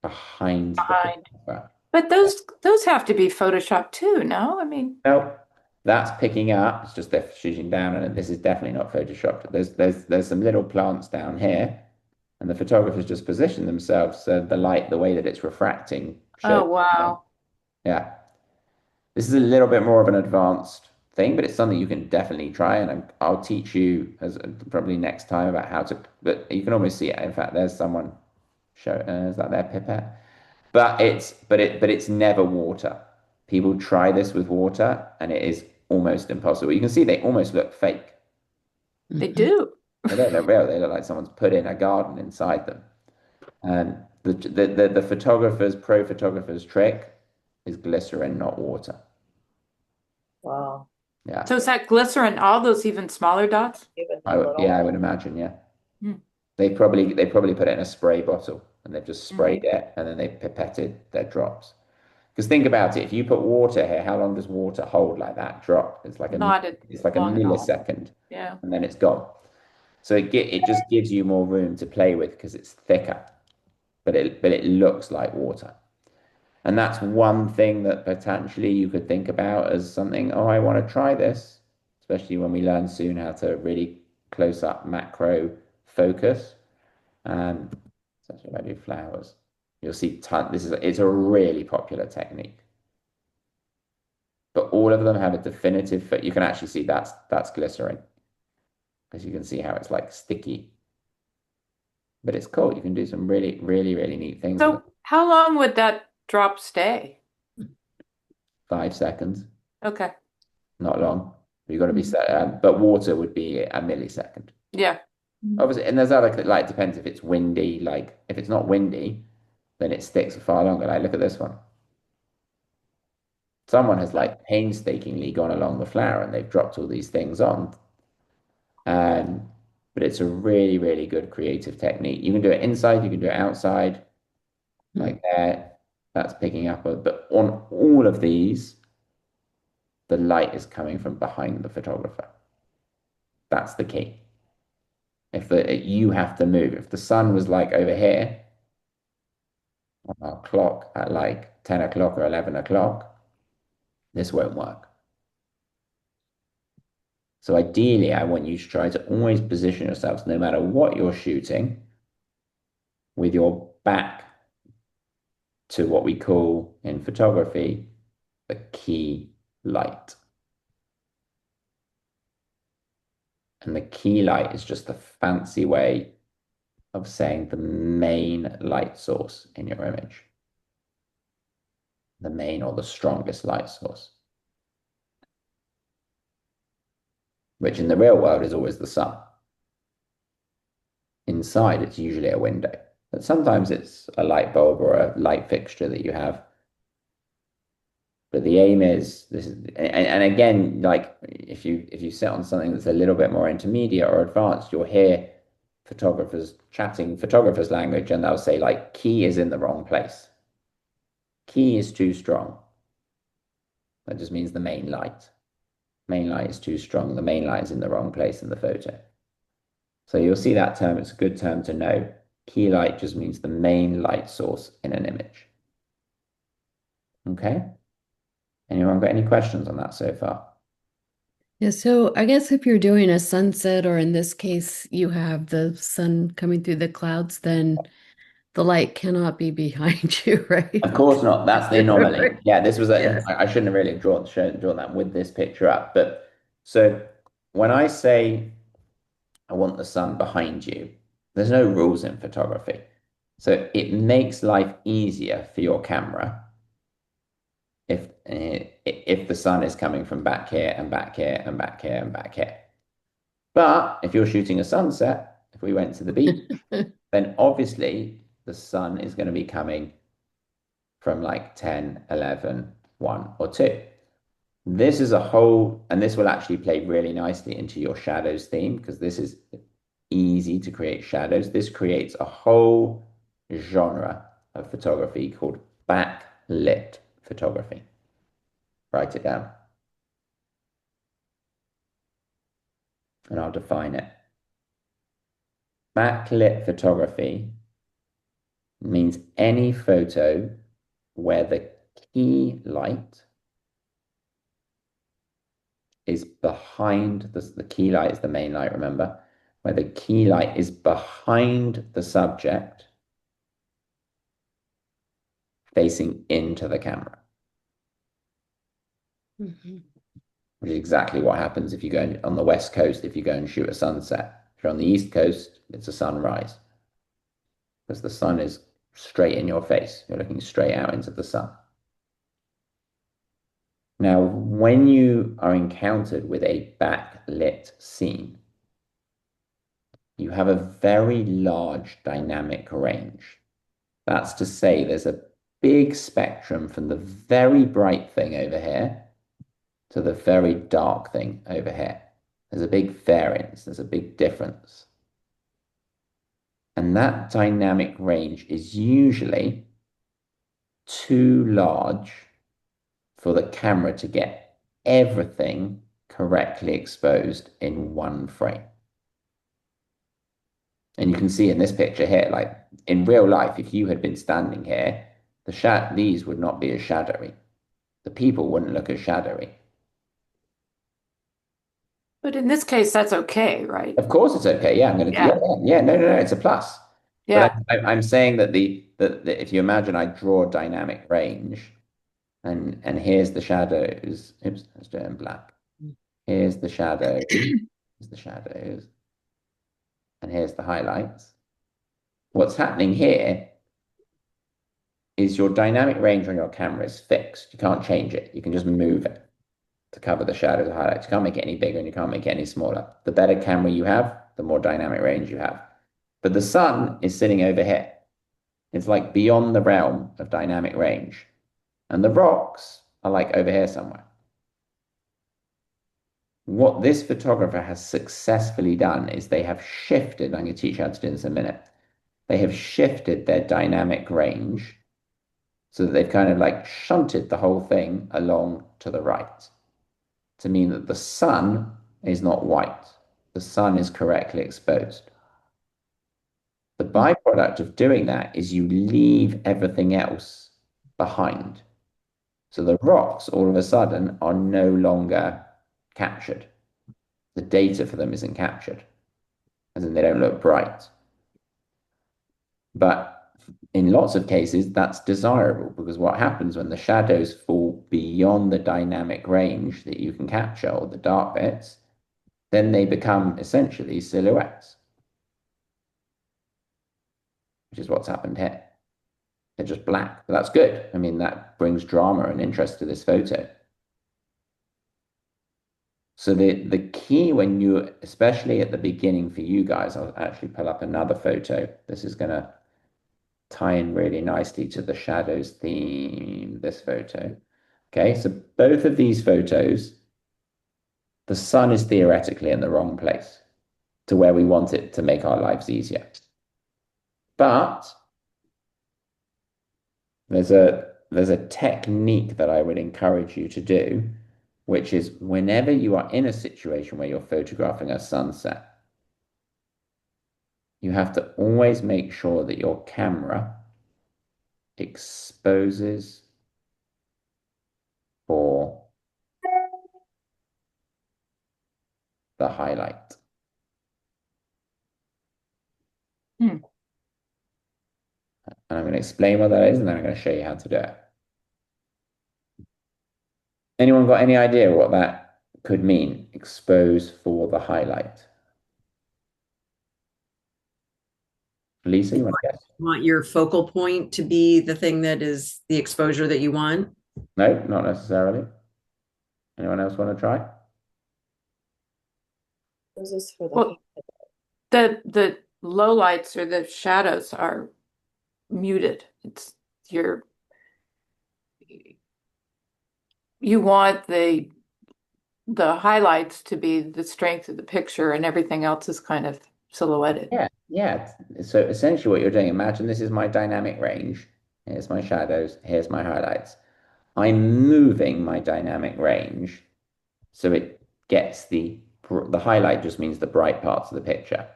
Behind the photographer. But those have to be Photoshop too, no? I mean, Nope. That's picking up. It's just they're shooting down, and this is definitely not photoshopped. There's some little plants down here, and the photographers just position themselves so the light, the way that it's refracting. oh wow. Yeah. This is a little bit more of an advanced thing, but it's something you can definitely try, and I'll teach you as probably next time about how to. But you can almost see it. In fact, there's someone show. Is that their pipette? But it's never water. People try this with water, and it is almost impossible. You can see they almost look fake. They do. They don't look real. They look like someone's put in a garden inside them. And the pro photographer's trick is glycerin, not water. Wow. Yeah. So is that glycerin, all those even smaller dots? Even I would imagine, yeah. They probably put it in a spray bottle and they've just sprayed it and then they pipetted their drops. Because think about it, if you put water here, how long does water hold like that? Drop. Not It's like a long at all. millisecond, Yeah. and then it's gone. So it just gives you more room to play with because it's thicker, but it looks like water. And that's one thing that potentially you could think about as something, oh, I want to try this, especially when we learn soon how to really close up macro focus. Especially when I do flowers. You'll see it's a really popular technique. But all of them have a definitive fit. You can actually see that's glycerin because you can see how it's like sticky. But it's cool. You can do some really, really, really neat things with it. So how long would that drop stay? 5 seconds, Okay. not long. You've got to be set. But water would be a millisecond. Yeah. Obviously, and there's other like it depends if it's windy. Like if it's not windy, then it sticks far longer. Like look at this one. Someone has like painstakingly gone along the flower and they've dropped all these things on. Um, but it's a really, really good creative technique. You can do it inside, you can do it outside, like there. That's picking up. But on all of these, the light is coming from behind the photographer. That's the key. You have to move. If the sun was like over here on our clock at like 10 o'clock or 11 o'clock, this won't work. So ideally, I want you to try to always position yourselves, no matter what you're shooting, with your back to what we call in photography the key light. And the key light is just a fancy way of saying the main light source in your image. The main or the strongest light source. Which in the real world is always the sun. Inside, it's usually a window. But sometimes it's a light bulb or a light fixture that you have. But the aim is this is, and again, like if you sit on something that's a little bit more intermediate or advanced, you'll hear photographers chatting photographers' language, and they'll say like key is in the wrong place. Key is too strong. That just means the main light. Main light is too strong. The main light is in the wrong place in the photo. So you'll see that term. It's a good term to know. Key light just means the main light source in an image. Okay? Anyone got any questions on that so far? Yeah, so I guess if you're doing a sunset, or in this case, you have the sun coming through the clouds, then the light cannot be behind you, right? Of course not. That's the anomaly. Yeah, this was Yeah. I shouldn't have really drawn that with this picture up. But so when I say I want the sun behind you, there's no rules in photography. So it makes life easier for your camera if the sun is coming from back here and back here and back here and back here. But if you're shooting a sunset, if we went to the beach, then obviously the sun is going to be coming from like 10, 11, 1 or 2. This is a whole, and this will actually play really nicely into your shadows theme because this is easy to create shadows. This creates a whole genre of photography called backlit photography. Write it down. And I'll define it. Backlit photography means any photo where the key light is behind the key light is the main light, remember, where the key light is behind the subject facing into the camera. Mhm. Which is exactly what happens if you go on the West Coast, if you go and shoot a sunset. If you're on the East Coast, it's a sunrise. Because the sun is straight in your face. You're looking straight out into the sun. Now, when you are encountered with a backlit scene, you have a very large dynamic range. That's to say, there's a big spectrum from the very bright thing over here to the very dark thing over here. There's a big variance, there's a big difference. And that dynamic range is usually too large for the camera to get everything correctly exposed in one frame. And you can see in this picture here, like in real life, if you had been standing here, these would not be as shadowy. The people wouldn't look as shadowy. But in this case, that's okay, right? Of course it's okay. Yeah, I'm going to, Yeah. no, it's a plus. But Yeah. I'm saying that the if you imagine I draw dynamic range and here's the shadows. Oops, let's do it in black. Here's the shadows. Here's the shadows. And here's the highlights. What's happening here is your dynamic range on your camera is fixed. You can't change it. You can just move it to cover the shadows and highlights. You can't make it any bigger and you can't make it any smaller. The better camera you have, the more dynamic range you have. But the sun is sitting over here. It's like beyond the realm of dynamic range. And the rocks are like over here somewhere. What this photographer has successfully done is they have shifted, I'm going to teach you how to do this in a minute. They have shifted their dynamic range so that they've kind of like shunted the whole thing along to the right to mean that the sun is not white. The sun is correctly exposed. The byproduct of doing that is you leave everything else behind. So the rocks all of a sudden are no longer captured. The data for them isn't captured, as in they don't look bright. But in lots of cases, that's desirable because what happens when the shadows fall beyond the dynamic range that you can capture, or the dark bits, then they become essentially silhouettes, which is what's happened here. They're just black, but that's good. I mean, that brings drama and interest to this photo. So the key when you, especially at the beginning for you guys, I'll actually pull up another photo. This is going to tie in really nicely to the shadows theme, this photo. Okay, so both of these photos, the sun is theoretically in the wrong place to where we want it to make our lives easier. But there's a technique that I would encourage you to do, which is whenever you are in a situation where you're photographing a sunset, you have to always make sure that your camera exposes for the highlight. Hmm. And I'm going to explain what that is, and then I'm going to show you how to do it. Anyone got any idea what that could mean? Expose for the highlight. Lisa, you want to guess? You want your focal point to be the thing that is the exposure that you want? No, not necessarily. Anyone else want to try? This is for the Well, the low lights or the shadows are muted. It's you want the highlights to be the strength of the picture and everything else is kind of silhouetted. Yeah. So essentially what you're doing, imagine this is my dynamic range. Here's my shadows. Here's my highlights. I'm moving my dynamic range so it gets the highlight just means the bright parts of the picture.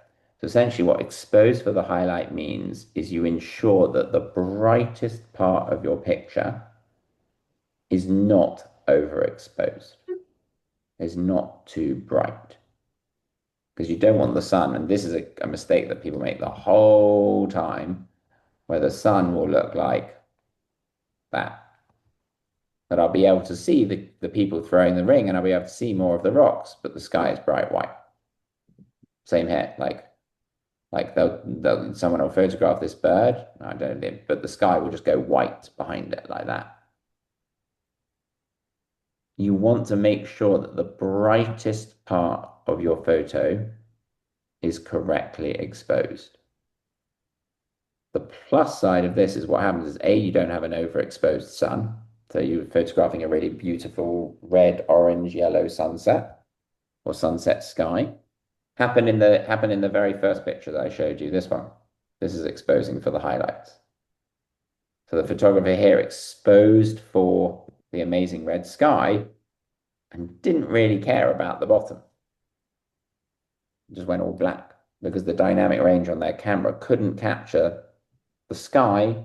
So essentially what expose for the highlight means is you ensure that the brightest part of your picture is not overexposed, is not too bright. Because you don't want the sun, and this is a mistake that people make the whole time, where the sun will look like that. That I'll be able to see the people throwing the ring and I'll be able to see more of the rocks, but the sky is bright white. Same here, like someone will photograph this bird, I don't know, but the sky will just go white behind it like that. You want to make sure that the brightest part of your photo is correctly exposed. The plus side of this is what happens is A, you don't have an overexposed sun. So you're photographing a really beautiful red, orange, yellow sunset or sunset sky. Happened in the very first picture that I showed you, this one. This is exposing for the highlights. So the photographer here exposed for the amazing red sky and didn't really care about the bottom. Just went all black because the dynamic range on their camera couldn't capture the sky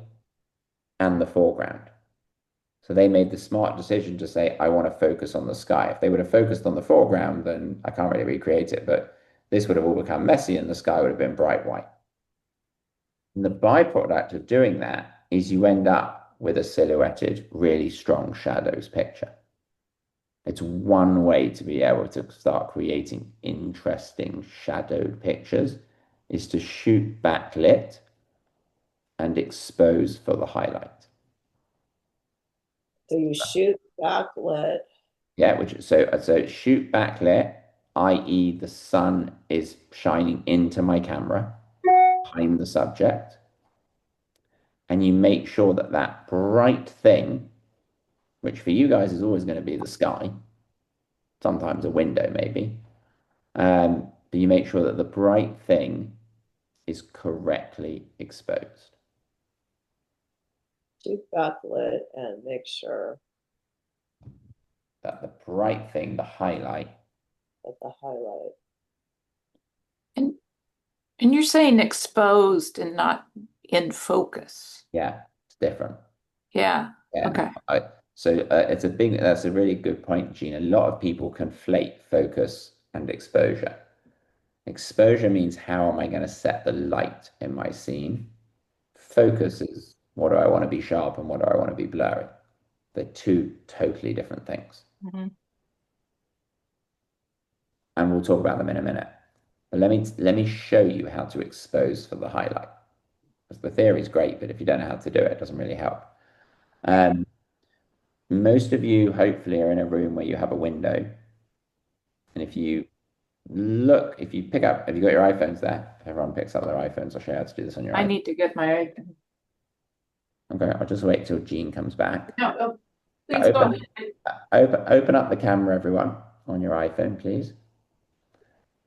and the foreground. So they made the smart decision to say, I want to focus on the sky. If they would have focused on the foreground, then I can't really recreate it, but this would have all become messy and the sky would have been bright white. And the byproduct of doing that is you end up with a silhouetted, really strong shadows picture. It's one way to be able to start creating interesting shadowed pictures is to shoot backlit and expose for the highlight. So you shoot backlit. Yeah, so shoot backlit, i.e. the sun is shining into my camera behind the subject, and you make sure that that bright thing, which for you guys is always going to be the sky, sometimes a window maybe, but you make sure that the bright thing is correctly exposed. Shoot backlit and make sure That the bright thing, the highlight. that the highlight. And you're saying exposed and not in focus. Yeah, it's different. Yeah. Yeah. Okay. That's a really good point, Gene. A lot of people conflate focus and exposure. Exposure means how am I going to set the light in my scene? Focus is what do I want to be sharp and what do I want to be blurry? They're two totally different things. Mm-hmm. And we'll talk about them in a minute. But let me show you how to expose for the highlight. Because the theory is great, but if you don't know how to do it, it doesn't really help. Most of you hopefully are in a room where you have a window. And if you have you got your iPhones there? If everyone picks up their iPhones, I'll show you how to do this on your I iPhone. need to get my iPhone. Okay, I'll just wait till Jean comes back. No, please go ahead. Open up the camera, everyone, on your iPhone, please.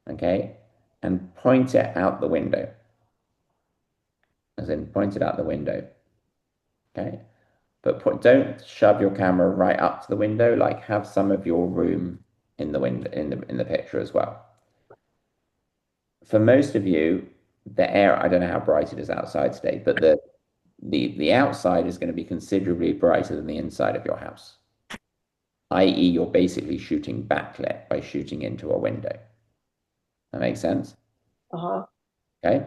Okay, and point it out the window. As in, point it out the window. Okay, but don't shove your camera right up to the window. Like, have some of your room in the window in the picture as well. For most of you, the air, I don't know how bright it is outside today, but the outside is going to be considerably brighter than the inside of your house, i.e. you're basically shooting backlit by shooting into a window. That makes sense? Uh-huh. Okay.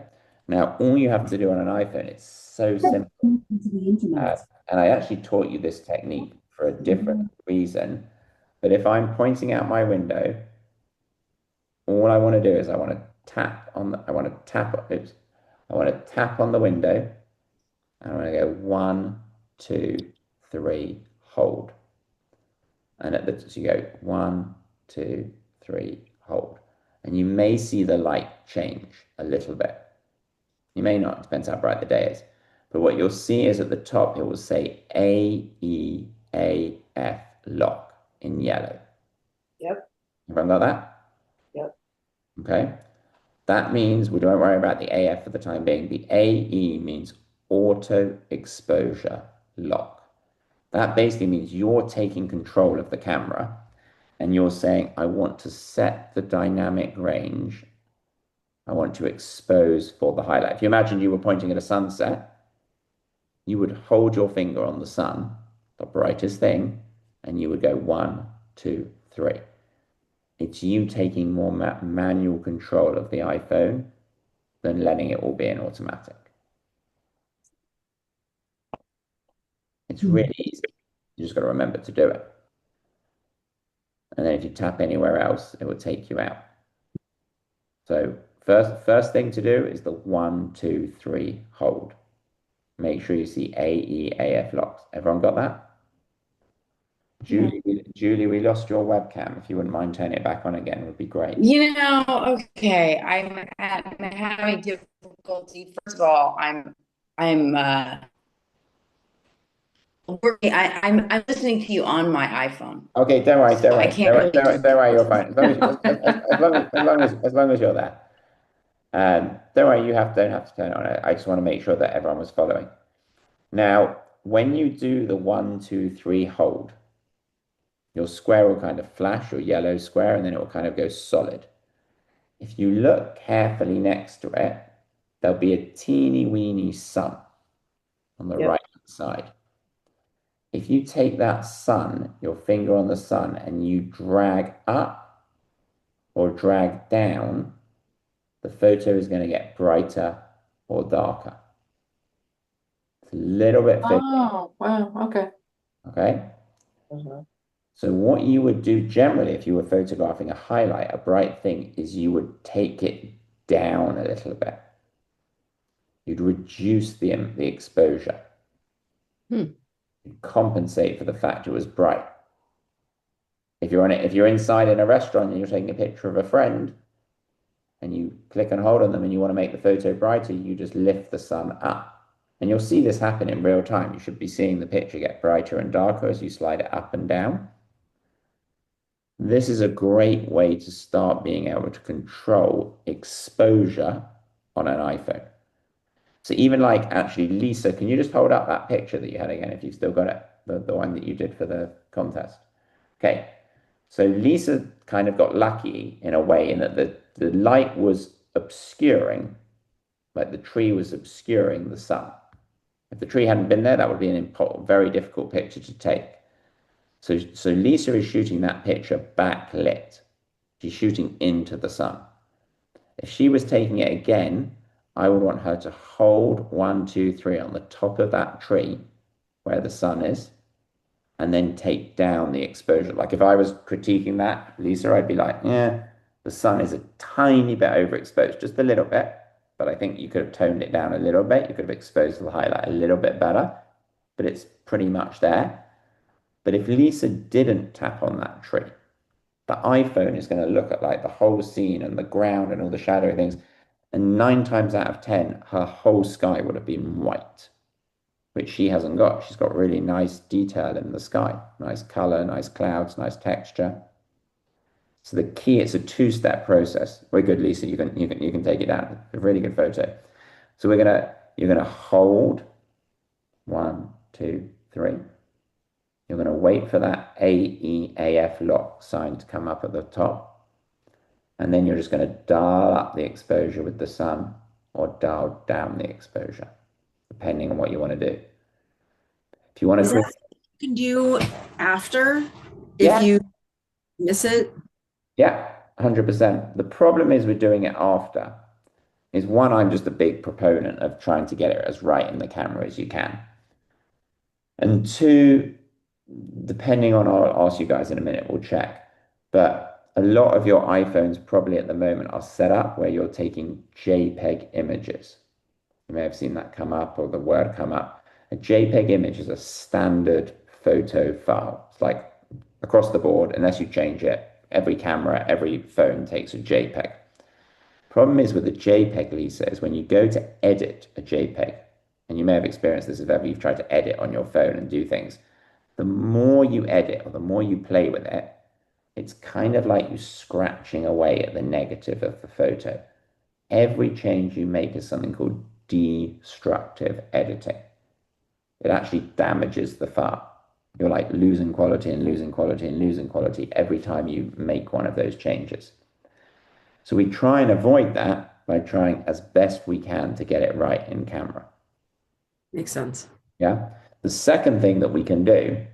Now, all you have to do on an iPhone, it's so simple. And I actually taught you this technique for a different reason. But if I'm pointing out my window, all I want to do is I want to tap on the window. And I'm going to go 1, 2, 3, hold. And so you go 1, 2, 3, hold. And you may see the light change a little bit. You may not, depends how bright the day is. But what you'll see is at the top, it will say AEAF lock in yellow. Yep. Everyone got that? Yep. Okay. That means we don't worry about the AF for the time being. The AE means auto exposure lock. That basically means you're taking control of the camera and you're saying, I want to set the dynamic range. I want to expose for the highlight. If you imagine you were pointing at a sunset, you would hold your finger on the sun, the brightest thing, and you would go 1, 2, 3. It's you taking more manual control of the iPhone than letting it all be in automatic. It's really easy. You just got to remember to do it. And then if you tap anywhere else, it will take you out. So first thing to do is the 1, 2, 3 hold. Make sure you see AEAF locks. Everyone got that? Julie, we lost your webcam. If you wouldn't mind turning it back on again, it would be great. Okay, I'm having difficulty. First of all, I'm working. I'm listening to you on my iPhone. Okay, don't worry. I can't really Don't worry, you're fine. As long as you're there. Don't worry, don't have to turn it on. I just want to make sure that everyone was following. Now, when you do the 1, 2, 3 hold, your square will kind of flash, your yellow square, and then it will kind of go solid. If you look carefully next to it, there'll be a teeny weeny sun on the Yep. right hand side. If you take that sun, your finger on the sun, and you drag up or drag down, the photo is going to get brighter or darker. It's a little bit fiddly, Oh, wow. Okay. okay? Mhm. So what you would do generally if you were photographing a highlight, a bright thing, is you would take it down a little bit. You'd reduce the exposure. Hmm. You'd compensate for the fact it was bright. If you're inside in a restaurant and you're taking a picture of a friend and you click and hold on them and you want to make the photo brighter, you just lift the sun up. And you'll see this happen in real time. You should be seeing the picture get brighter and darker as you slide it up and down. This is a great way to start being able to control exposure on an iPhone. So even like actually, Lisa, can you just hold up that picture that you had again if you've still got it, the one that you did for the contest? Okay, so Lisa kind of got lucky in a way in that the light was obscuring, like the tree was obscuring the sun. If the tree hadn't been there, that would be an very difficult picture to take. So Lisa is shooting that picture backlit. She's shooting into the sun. If she was taking it again, I would want her to hold 1, 2, 3 on the top of that tree where the sun is, and then take down the exposure. Like if I was critiquing that, Lisa, I'd be like, yeah, the sun is a tiny bit overexposed, just a little bit, but I think you could have toned it down a little bit. You could have exposed the highlight a little bit better, but it's pretty much there. But if Lisa didn't tap on that tree, the iPhone is going to look at like the whole scene and the ground and all the shadowy things. And 9 times out of 10, her whole sky would have been white, which she hasn't got. She's got really nice detail in the sky, nice color, nice clouds, nice texture. So the key, it's a two-step process. We're good, Lisa. You can take it down. A really good photo. So you're gonna hold 1, 2, 3. You're gonna wait for that AEAF lock sign to come up at the top. And then you're just going to dial up the exposure with the sun or dial down the exposure, depending on what you want to do. If you want Is to, that something you can do after if yeah, you miss it? yeah, 100%. The problem is with doing it after is one, I'm just a big proponent of trying to get it as right in the camera as you can. And two, depending on, I'll ask you guys in a minute, we'll check. But a lot of your iPhones probably at the moment are set up where you're taking JPEG images. You may have seen that come up or the word come up. A JPEG image is a standard photo file. It's like across the board, unless you change it, every camera, every phone takes a JPEG. Problem is with a JPEG, Lisa, is when you go to edit a JPEG, and you may have experienced this if ever you've tried to edit on your phone and do things, the more you edit or the more you play with it, it's kind of like you scratching away at the negative of the photo. Every change you make is something called destructive editing. It actually damages the file. You're like losing quality and losing quality and losing quality every time you make one of those changes. So we try and avoid that by trying as best we can to get it right in camera. Makes sense. Yeah. The second thing that we can do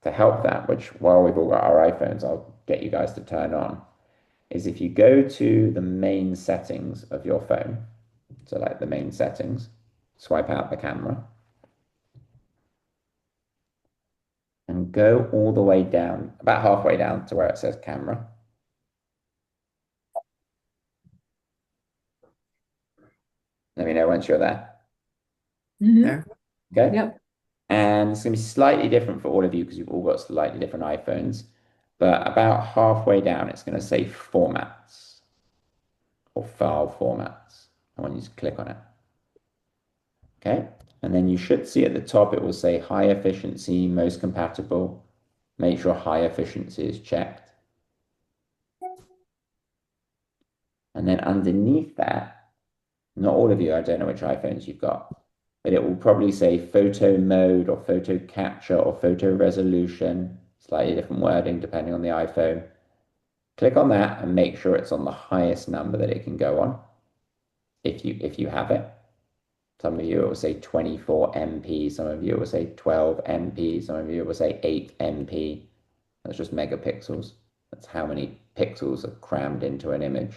to help that, which while we've all got our iPhones, I'll get you guys to turn on, is if you go to the main settings of your phone, so like the main settings, swipe out the camera and go all the way down, about halfway down to where it says camera. Let me know once you're there. There. Okay. Yep. And it's going to be slightly different for all of you because you've all got slightly different iPhones. But about halfway down, it's going to say formats or file formats. I want you to click on it. Okay. And then you should see at the top, it will say high efficiency, most compatible. Make sure high efficiency is checked. And then underneath that, not all of you, I don't know which iPhones you've got, but it will probably say photo mode or photo capture or photo resolution, slightly different wording depending on the iPhone. Click on that and make sure it's on the highest number that it can go on if you have it. Some of you it will say 24 MP, some of you it will say 12 MP, some of you it will say 8 MP. That's just megapixels. That's how many pixels are crammed into an image.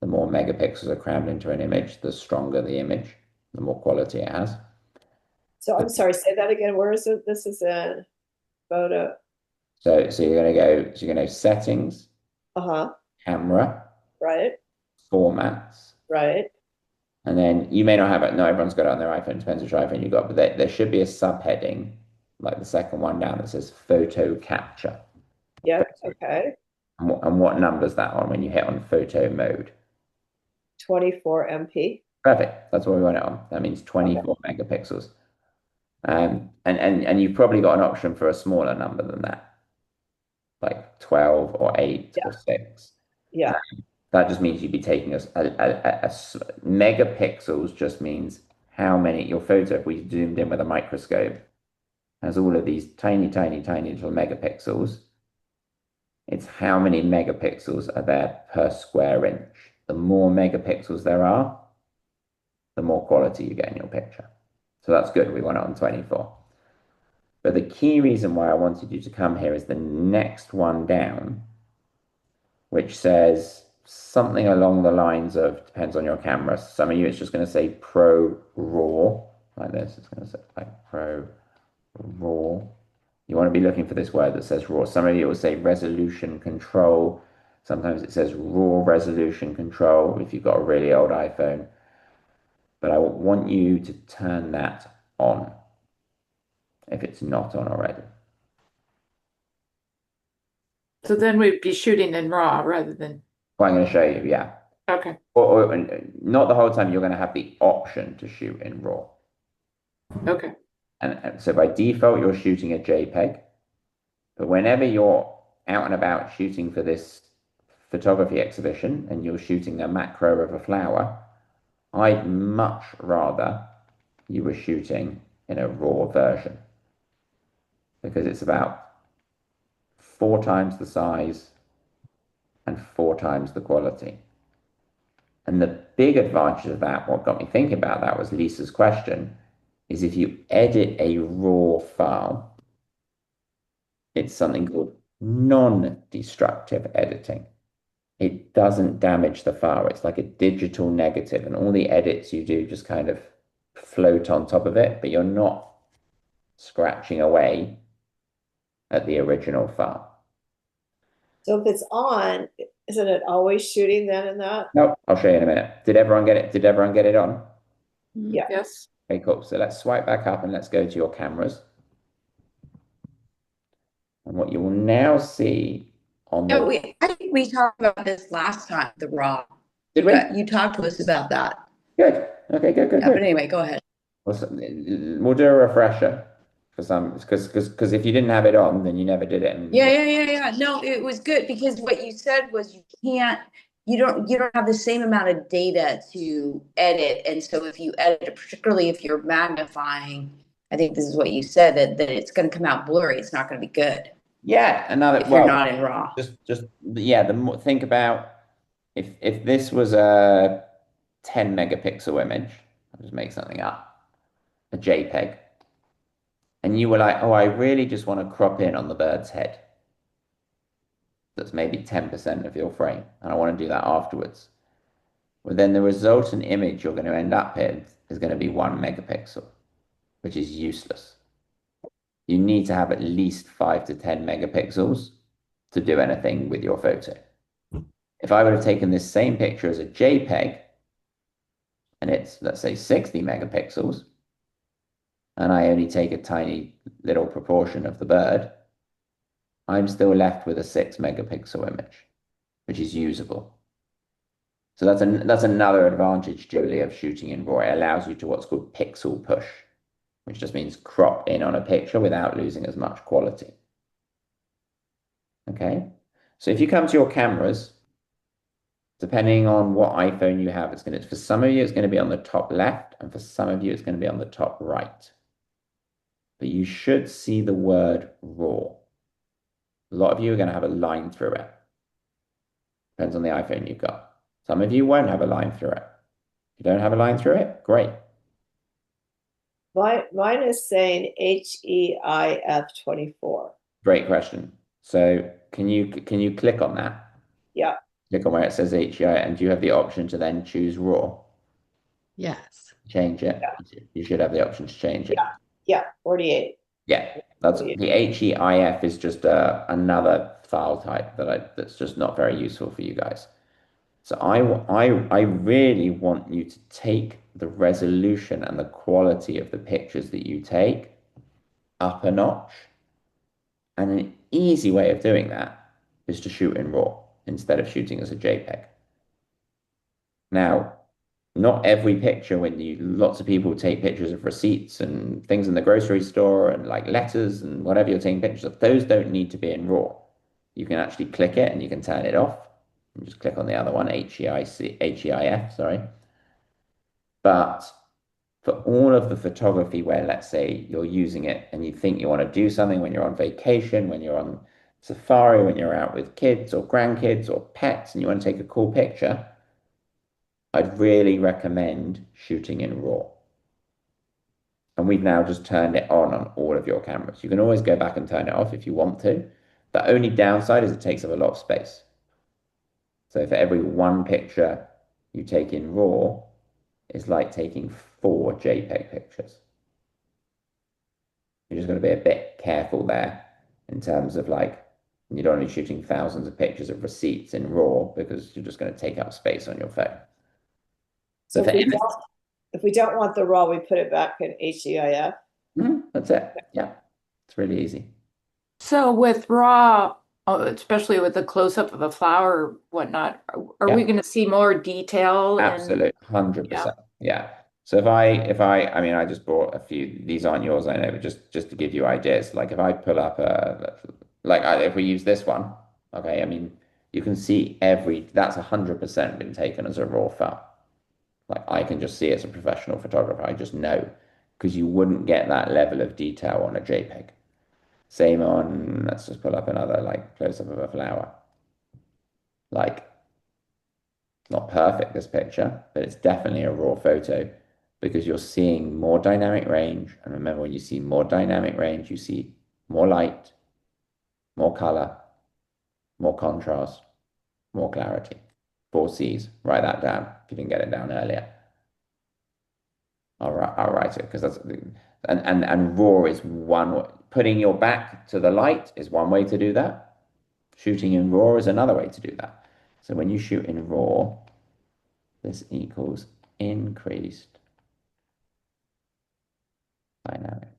The more megapixels are crammed into an image, the stronger the image, the more quality it has. So I'm sorry, say that again. Where is it? This is in photo. So you're gonna go settings, Uh-huh. camera, Right. formats, Right. and then you may not have it. No, everyone's got it on their iPhone. Depends which iPhone you got, but there should be a subheading, like the second one down, that says photo capture. Yep. Okay. And what number is that on when you hit on photo mode? 24 MP. Perfect. That's what we want it on. That means 24 megapixels. And you've probably got an option for a smaller number than that, like 12 or 8 or 6. Yeah. That just means you'd be taking megapixels just means how many your photo, if we zoomed in with a microscope, has all of these tiny, tiny, tiny little megapixels. It's how many megapixels are there per square inch. The more megapixels there are, the more quality you get in your picture. So that's good. We want it on 24. But the key reason why I wanted you to come here is the next one down, which says something along the lines of, depends on your camera. Some of you, it's just going to say Pro RAW, like this. It's going to say like Pro RAW. You want to be looking for this word that says RAW. Some of you will say resolution control. Sometimes it says raw resolution control if you've got a really old iPhone. But I want you to turn that on if it's not on already. So then we'd be shooting in RAW rather than. Well, I'm going to show you, yeah. Okay. Or not the whole time, you're going to have the option to shoot in RAW. Okay. And so by default, you're shooting a JPEG. But whenever you're out and about shooting for this photography exhibition and you're shooting a macro of a flower, I'd much rather you were shooting in a RAW version because it's about 4 times the size and 4 times the quality. And the big advantage of that, what got me thinking about that was Lisa's question, is if you edit a RAW file, it's something called non-destructive editing. It doesn't damage the file. It's like a digital negative, and all the edits you do just kind of float on top of it, but you're not scratching away at the original file. So if it's on, isn't it always shooting then in that? No, I'll show you in a minute. Did everyone get it? Did everyone get it on? Yeah. Yes. Okay, cool. So let's swipe back up and let's go to your cameras. And what you will now see on No, the... I think we talked about this last time, the raw. Did we? You talked to us about that. Good. Okay, good, good, Yeah, but good. anyway, go ahead. We'll do a refresher for some, because if you didn't have it on, then you never did it. And Yeah. No, it was good because what you said was you don't have the same amount of data to edit. And so if you edit, particularly if you're magnifying, I think this is what you said, that it's going to come out blurry. It's not going to be good. Yeah, another, if you're not in RAW. Yeah, the more, think about if this was a 10 megapixel image, I'll just make something up, a JPEG, and you were like, oh, I really just want to crop in on the bird's head. That's maybe 10% of your frame, and I want to do that afterwards. Well, then the resultant image you're going to end up in is going to be 1 megapixel, which is useless. You need to have at least 5 to 10 megapixels to do anything with your photo. If I would have taken this same picture as a JPEG, and it's, let's say, 60 megapixels, and I only take a tiny little proportion of the bird, I'm still left with a 6 megapixel image, which is usable. So that's another advantage, Julie, of shooting in RAW. It allows you to what's called pixel push, which just means crop in on a picture without losing as much quality. Okay, so if you come to your cameras, Depending on what iPhone you have, for some of you, it's going to be on the top left, and for some of you, it's going to be on the top right. But you should see the word raw. A lot of you are going to have a line through it. Depends on the iPhone you've got. Some of you won't have a line through it. If you don't have a line through it, great. Mine is saying HEIF 24. Great question. So can you click on that? Yeah. Click on where it says HEI, and do you have the option to then choose raw? Yes. Change it. Yeah. You should have the option to change it. Yeah. 48. Yeah, that's the HEIF is just another file type that's just not very useful for you guys. So I really want you to take the resolution and the quality of the pictures that you take up a notch. And an easy way of doing that is to shoot in RAW instead of shooting as a JPEG. Now, not every picture lots of people take pictures of receipts and things in the grocery store and like letters and whatever you're taking pictures of, those don't need to be in RAW. You can actually click it and you can turn it off. And just click on the other one, HEIF, sorry. But for all of the photography where, let's say, you're using it and you think you want to do something when you're on vacation, when you're on safari, when you're out with kids or grandkids or pets and you want to take a cool picture, I'd really recommend shooting in RAW. And we've now just turned it on all of your cameras. You can always go back and turn it off if you want to. The only downside is it takes up a lot of space. So for every one picture you take in RAW, it's like taking 4 JPEG pictures. You're just going to be a bit careful there in terms of like, you don't want to be shooting thousands of pictures of receipts in RAW because you're just going to take up space on your phone. So if we don't want the raw, we put it back in HEIF. That's it. Yeah, it's really easy. So with raw, especially with the close-up of a flower or whatnot, are we going to see more detail? Absolutely, 100%. Yeah. So I mean, I just brought a few. These aren't yours, I know, but just to give you ideas. Like if I pull up if we use this one, okay. I mean, you can see that's 100% been taken as a raw file. Like I can just see as a professional photographer, I just know because you wouldn't get that level of detail on a JPEG. Same on, let's just pull up another like close up of a flower. Like, not perfect, this picture, but it's definitely a raw photo because you're seeing more dynamic range. And remember, when you see more dynamic range, you see more light, more color, more contrast, more clarity. 4 Cs. Write that down if you didn't get it down earlier. I'll write it because that's and raw is one. Putting your back to the light is one way to do that. Shooting in raw is another way to do that. So when you shoot in raw, this equals increased dynamic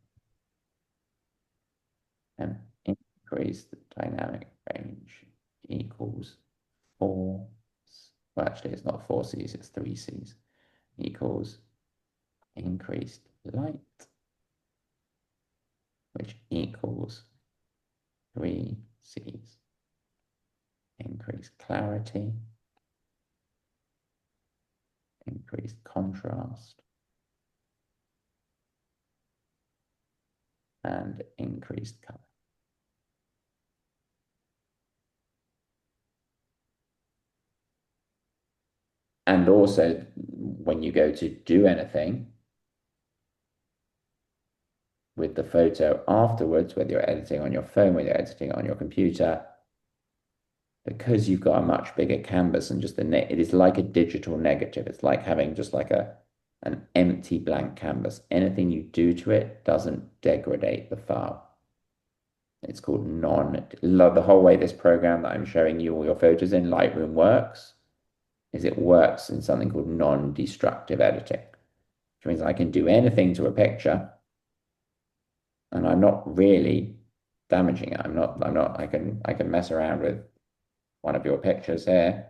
and increased dynamic range equals 4. Well, actually, it's not 4 Cs, it's 3 Cs equals increased light, which equals 3 Cs. Increased clarity, increased contrast, and increased color. And also, when you go to do anything with the photo afterwards, whether you're editing on your phone, whether you're editing on your computer, because you've got a much bigger canvas and just it is like a digital negative. It's like having just like an empty blank canvas. Anything you do to it doesn't degrade the file. It's called the whole way this program that I'm showing you all your photos in Lightroom works is it works in something called non-destructive editing, which means I can do anything to a picture and I'm not really damaging it. I can mess around with one of your pictures here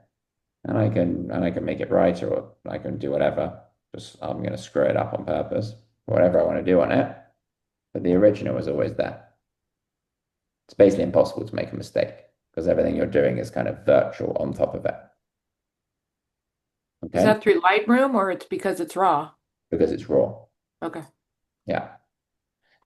and I can make it brighter or I can do whatever. Just I'm going to screw it up on purpose, whatever I want to do on it. But the original was always there. It's basically impossible to make a mistake because everything you're doing is kind of virtual on top of it. Is Okay, that through Lightroom or it's because it's raw? because it's raw. Okay. Yeah.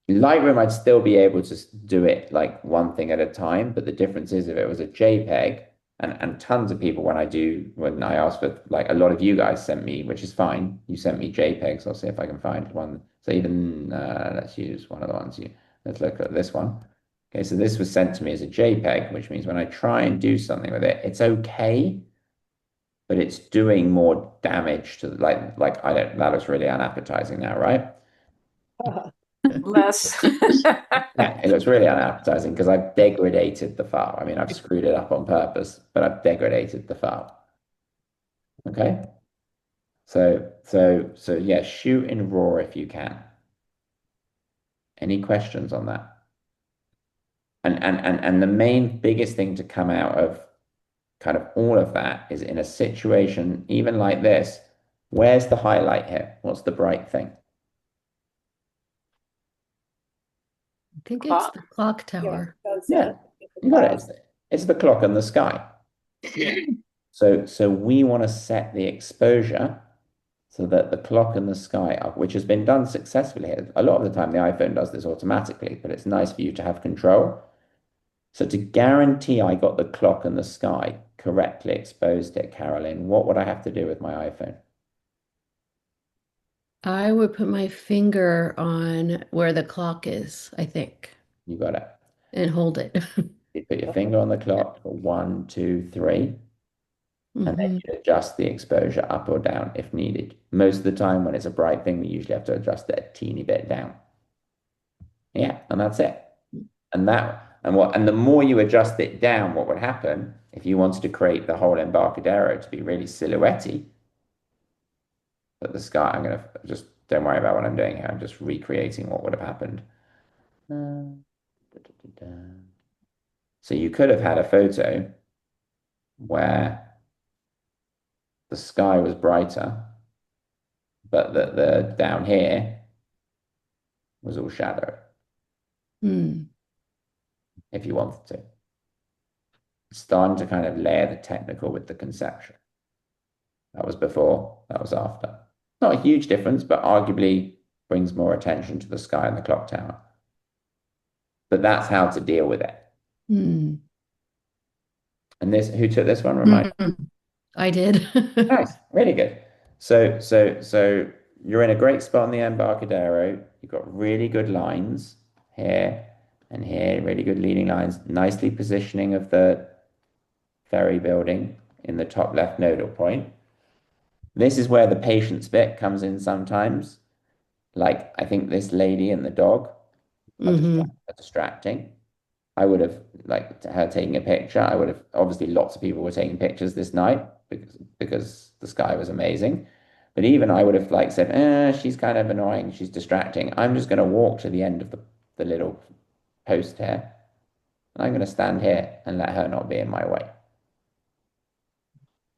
Lightroom, I'd still be able to do it like one thing at a time, but the difference is if it was a JPEG, and tons of people when I asked for like a lot of you guys sent me, which is fine. You sent me JPEGs. I'll see if I can find one. So even let's use one of the ones you. Let's look at this one. Okay, so this was sent to me as a JPEG, which means when I try and do something with it, it's okay, but it's doing more damage to like I don't. That looks really unappetizing now, right? Less. Yeah, it looks really unappetizing because I've degraded the file. I mean, I've screwed it up on purpose, but I've degraded the file. Okay. So yeah, shoot in RAW if you can. Any questions on that? And the main biggest thing to come out of kind of all of that is in a situation even like this, where's the highlight here? What's the bright thing? I think it's Clock. the clock Yeah, tower. Yeah, you got it. It's the clock and the sky. So we want to set the exposure so that the clock and the sky up, which has been done successfully. A lot of the time, the iPhone does this automatically, but it's nice for you to have control. So to guarantee I got the clock and the sky correctly exposed it, Carolyn, what would I have to do with my iPhone? I would put my finger on where the clock is, I think, You got it. and hold it. You put your finger on the clock for 1, 2, 3, and then Hmm. you adjust the exposure up or down if needed. Most of the time, when it's a bright thing, we usually have to adjust it a teeny bit down. Yeah, and that's it. And the more you adjust it down, what would happen if you wanted to create the whole Embarcadero to be really silhouette-y, but the sky, I'm gonna just don't worry about what I'm doing here. I'm just recreating what would have happened. So you could have had a photo where the sky was brighter, but the down here was all shadow, Hmm. if you wanted to. Starting to kind of layer the technical with the conceptual. That was before, that was after. Not a huge difference, but arguably brings more attention to the sky and the clock tower. But that's how to deal with it. Hmm. And this, who took this one? Remind. I did. Nice, really good. So you're in a great spot on the Embarcadero. You've got really good lines here and here, really good leading lines. Nicely positioning of the ferry building in the top left nodal point. This is where the patience bit comes in sometimes. Like I think this lady and the dog are Hmm. distracting. I would have like her taking a picture. I would have obviously lots of people were taking pictures this night because the sky was amazing. But even I would have like said, she's kind of annoying, she's distracting. I'm just going to walk to the end of the little post here. And I'm going to stand here and let her not be in my way.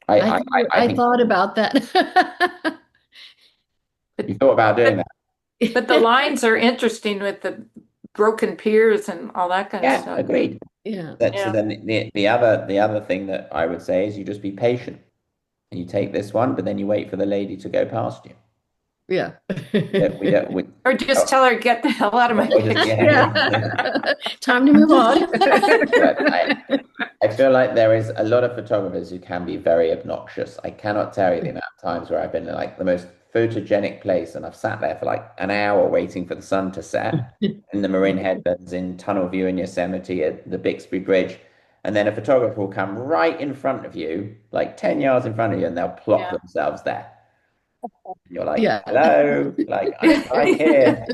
I I I, thought, I I I think thought about that. you thought about doing But that. but the lines are interesting with the broken piers and all that kind of Yeah, stuff. agreed. Yeah. So Yeah. then the other thing that I would say is you just be patient and you take this one, but then you wait for the lady to go past you. Yeah. We don't we Or just oh, tell her, get the hell out of my yeah. Yeah. Time to move on. But I feel like there is a lot of photographers who can be very obnoxious. I cannot tell you the amount of times where I've been in like the most photogenic place and I've sat there for like an hour waiting for the sun to set in the Marin Headlands in Tunnel View in Yosemite at the Bixby Bridge. And then a photographer will come right in front of you, like 10 yards in front of you, and they'll plop Yeah. themselves there. And you're like, Yeah. hello, like I'm right here.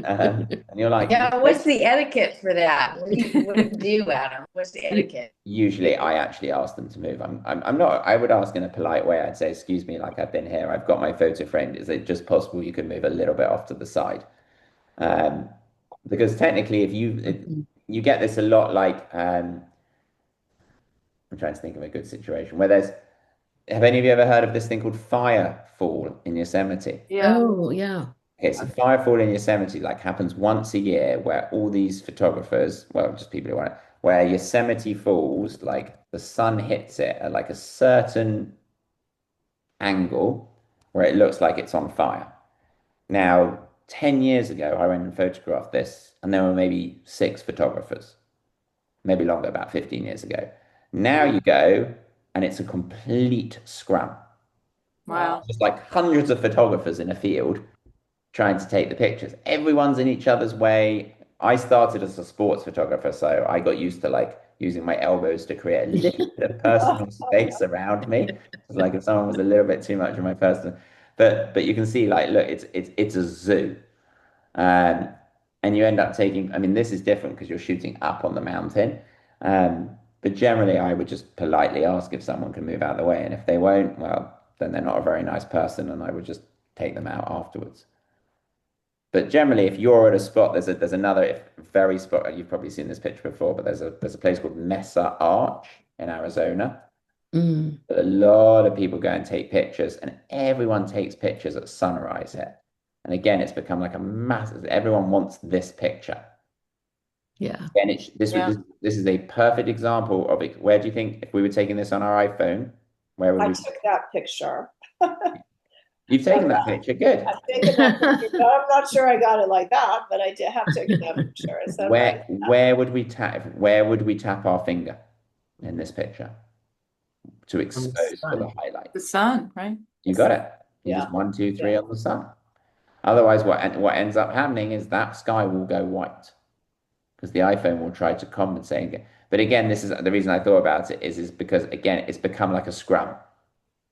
And you're like, Yeah, what's the etiquette for that? What do you do, Adam? What's the etiquette? usually I actually ask them to move. I'm not, I would ask in a polite way. I'd say, excuse me, like I've been here. I've got my photo framed. Is it just possible you could move a little bit off to the side? Um, because technically, you get this a lot like, I'm trying to think of a good situation where have any of you ever heard of this thing called fire fall in Yosemite? Yeah. Oh, yeah. Okay, so firefall in Yosemite like happens once a year where all these photographers, well, just people who want it, where Yosemite Falls, like the sun hits it at like a certain angle where it looks like it's on fire. Now, 10 years ago, I went and photographed this, and there were maybe 6 photographers, maybe longer, about 15 years ago. Now you go, and it's a complete scrum. Wow. There's like hundreds of photographers in a field trying to take the pictures. Everyone's in each other's way. I started as a sports photographer, so I got used to like using my elbows to create a little bit of personal space around me. It's like if someone was a little bit too much of my personal, but you can see like look, it's a zoo. Um, and you end up taking, I mean, this is different because you're shooting up on the mountain. But generally, I would just politely ask if someone can move out of the way. And if they won't, well, then they're not a very nice person, and I would just take them out afterwards. But generally, if you're at a spot, there's another very spot. You've probably seen this picture before, but there's a place called Mesa Arch in Arizona. Mm. But a lot of people go and take pictures, and everyone takes pictures at sunrise here. And again, it's become like a massive. Everyone wants this picture. Yeah. And it's this Yeah. this is a perfect example of it. Where do you think if we were taking this on our iPhone, where would I we? took that picture. You've taken that picture, good. I've taken that picture, but I'm not sure I got it like that, but I did have taken that picture. Is that right? Where would we tap our finger in this picture to expose for the sun. highlight? The sun, right? You got it. You Yeah. just 1, 2, 3 on the sun. Otherwise, what ends up happening is that sky will go white because the iPhone will try to compensate. But again, this is the reason I thought about it is because again, it's become like a scrum.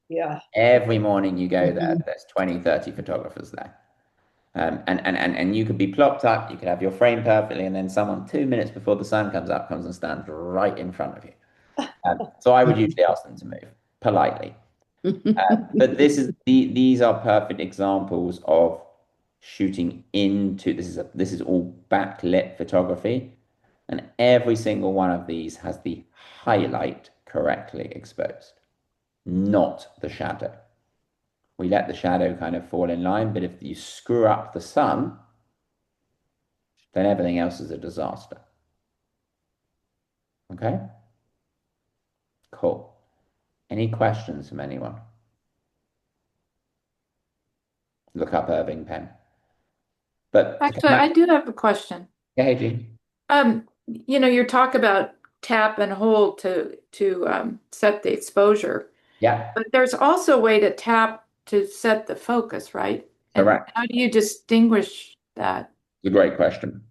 Yeah. Every morning you go there, Mhm. there's 20, 30 photographers there. And you could be plopped up, you could have your frame perfectly, and then someone 2 minutes before the sun comes up comes and stands right in front of you. So I would usually ask them to move politely. But these are perfect examples of shooting into this is all backlit photography, and every single one of these has the highlight correctly exposed, not the shadow. We let the shadow kind of fall in line, but if you screw up the sun, then everything else is a disaster. Okay? Cool. Any questions from anyone? Look up Irving Penn. But to Actually, come I back, do have a question. yeah, hey, Gene. Your talk about tap and hold to set the exposure, Yeah, but there's also a way to tap to set the focus, right? And correct. how do you distinguish that? It's a great question.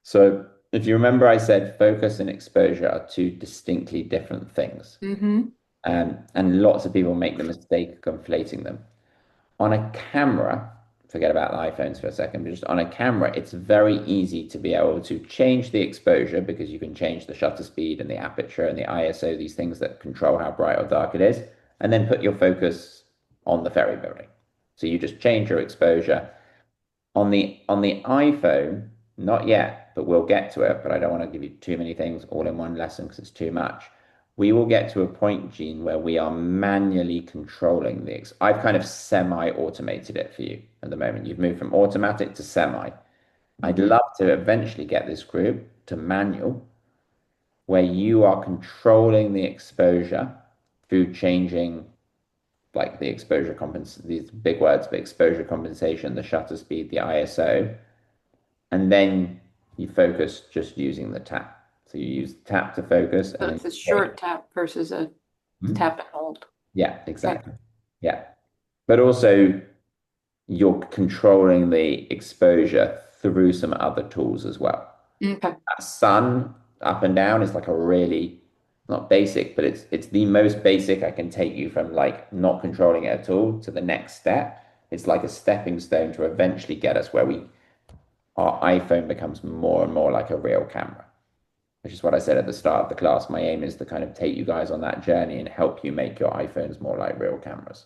So if you remember, I said focus and exposure are two distinctly different things. Mm-hmm. And lots of people make the mistake of conflating them. On a camera, forget about the iPhones for a second, but just on a camera, it's very easy to be able to change the exposure because you can change the shutter speed and the aperture and the ISO, these things that control how bright or dark it is, and then put your focus on the ferry building. So you just change your exposure. On the iPhone, not yet, but we'll get to it, but I don't want to give you too many things all in one lesson because it's too much. We will get to a point, Gene, where we are manually controlling the. I've kind of semi-automated it for you at the moment. You've moved from automatic to semi. I'd love to eventually get this group to manual, where you are controlling the exposure through changing like the exposure compensation, these big words, but exposure compensation, the shutter speed, the ISO, and then you focus just using the tap. So you use tap to focus, So and then it's a short tap versus a Mhm. tap and hold. Yeah, Okay. exactly. Yeah, but also you're controlling the exposure through some other tools as well. Okay. That sun up and down is like a really not basic, but it's the most basic I can take you from like not controlling it at all to the next step. It's like a stepping stone to eventually get us where our iPhone becomes more and more like a real camera, which is what I said at the start of the class. My aim is to kind of take you guys on that journey and help you make your iPhones more like real cameras.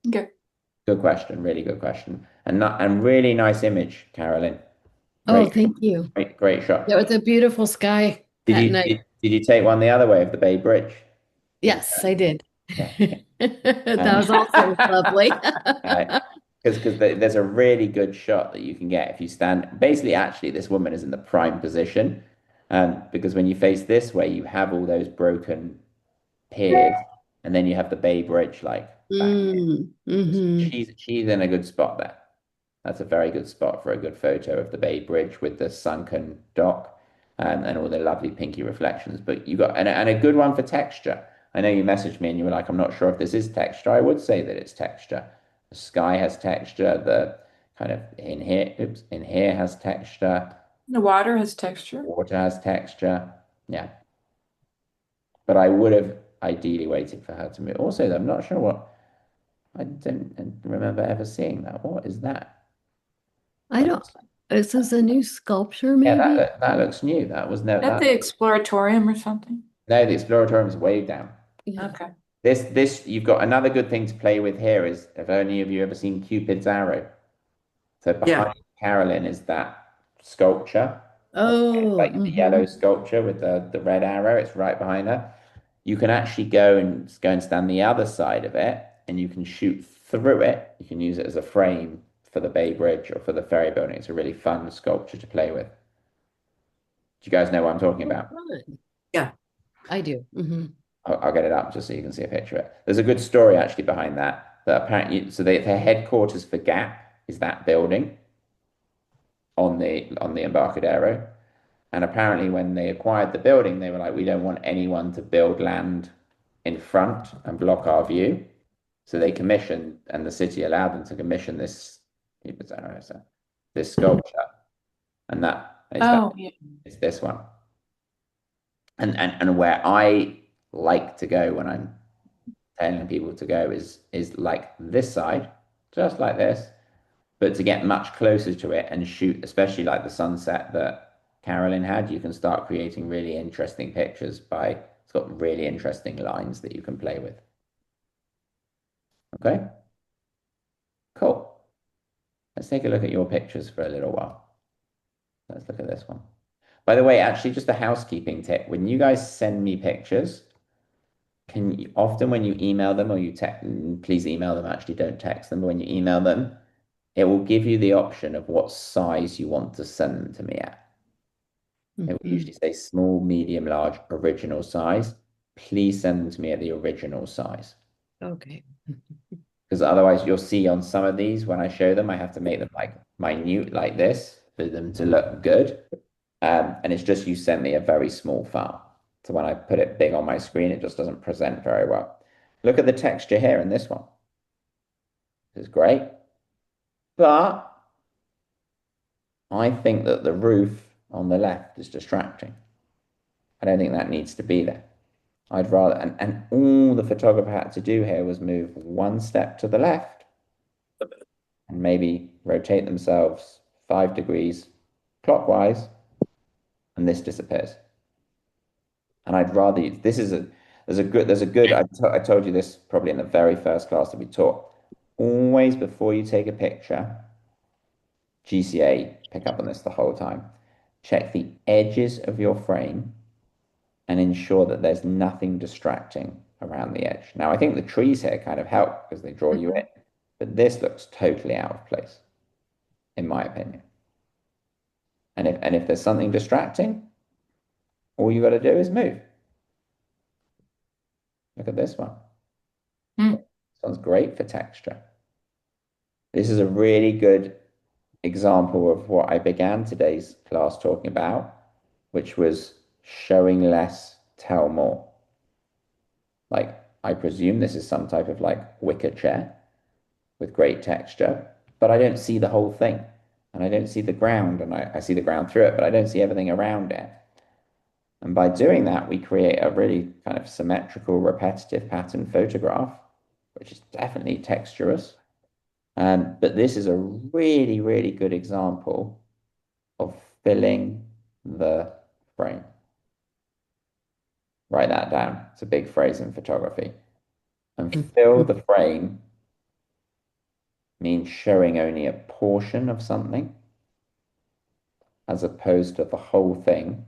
Okay. Good question, really good question, and really nice image, Carolyn. Oh, Great, thank you. great shot. That was a beautiful sky Did that you night. did you take one the other way of the Bay Bridge? Yes, I did. Yeah. That Um, was also lovely. because there's a really good shot that you can get if you stand. Basically, actually, this woman is in the prime position, because when you face this way, you have all those broken piers, and then you have the Bay Bridge like back here. Mm-hmm. She's in a good spot there. That's a very good spot for a good photo of the Bay Bridge with the sunken dock and all the lovely pinky reflections. But you got and a good one for texture. I know you messaged me and you were like, I'm not sure if this is texture. I would say that it's texture. The sky has texture. The kind of in here, oops, in here has texture. The water has texture. Water has texture. Yeah. But I would have ideally waited for her to move. Also, I'm not sure what I don't remember ever seeing that. What is that? I don't, is this a new sculpture, Yeah, maybe? that looks new. That was no At the that exploratorium or something. no, the Exploratorium is way down. Yeah. Okay. This you've got another good thing to play with here is have any of you ever seen Cupid's arrow? So Yeah. behind Carolyn is that sculpture, Oh, like the yellow sculpture with the red arrow. It's right behind her. You can actually go and stand the other side of it, and you can shoot through it. You can use it as a frame for the Bay Bridge or for the ferry building. It's a really fun sculpture to play with. Do you guys know what I'm talking about? fun. Yeah. I do. I'll get it up just so you can see a picture of it. There's a good story actually behind that. That apparently, so their headquarters for Gap is that building on the Embarcadero. And apparently, when they acquired the building, they were like, we don't want anyone to build land in front and block our view. So they commissioned, and the city allowed them to commission this sculpture, and Oh, yeah. is this one. And where I like to go when I'm telling people to go is like this side, just like this, but to get much closer to it and shoot, especially like the sunset that Carolyn had, you can start creating really interesting pictures by it's got really interesting lines that you can play with. Okay, cool. Let's take a look at your pictures for a little while. Let's look at this one. By the way, actually, just a housekeeping tip. When you guys send me pictures, can you often when you email them or you text, please email them, actually don't text them, but when you email them, it will give you the option of what size you want to send them to me at. It will usually say small, medium, large, original size. Please send them to me at the original size. Okay. Because otherwise you'll see on some of these when I show them, I have to make them like minute like this for them to look good. And it's just you sent me a very small file. So when I put it big on my screen, it just doesn't present very well. Look at the texture here in this one. This is great. But I think that the roof on the left is distracting. I don't think that needs to be there. I'd rather, and all the photographer had to do here was move one step to the left and maybe rotate themselves 5 degrees clockwise, and this disappears. And I'd rather this is a there's a good I told you this probably in the very first class that we taught. Always before you take a picture, GCA pick up on this the whole time. Check the edges of your frame and ensure that there's nothing distracting around the edge. Now, I think the trees here kind of help because they draw you in, but this looks totally out of place, in my opinion. And if there's something distracting, all you got to do is move. Look at this one. Hmm. This one's great for texture. This is a really good example of what I began today's class talking about, which was showing less, tell more. Like, I presume this is some type of like wicker chair with great texture, but I don't see the whole thing. And I don't see the ground, and I see the ground through it, but I don't see everything around it. And by doing that, we create a really kind of symmetrical, repetitive pattern photograph, which is definitely texturous. But this is a really, really good example of filling the frame. Write that down. It's a big phrase in photography. And fill the frame means showing only a portion of something as opposed to the whole thing.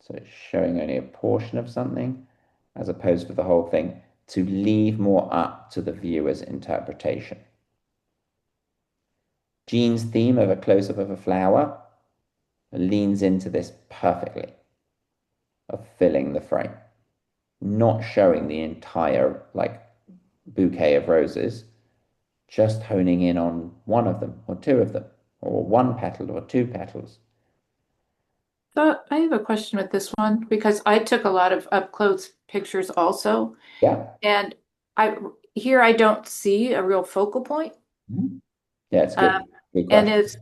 So it's showing only a portion of something as opposed to the whole thing to leave more up to the viewer's interpretation. Jean's theme of a close-up of a flower leans into this perfectly, of filling the frame, not showing the entire like bouquet of roses, just honing in on one of them or two of them, or one petal or two petals. So I have a question with this one because I took a lot of up close pictures also, Yeah. and I here I don't see a real focal point. Mhm. Yeah, it's Um, good. Good and question. it's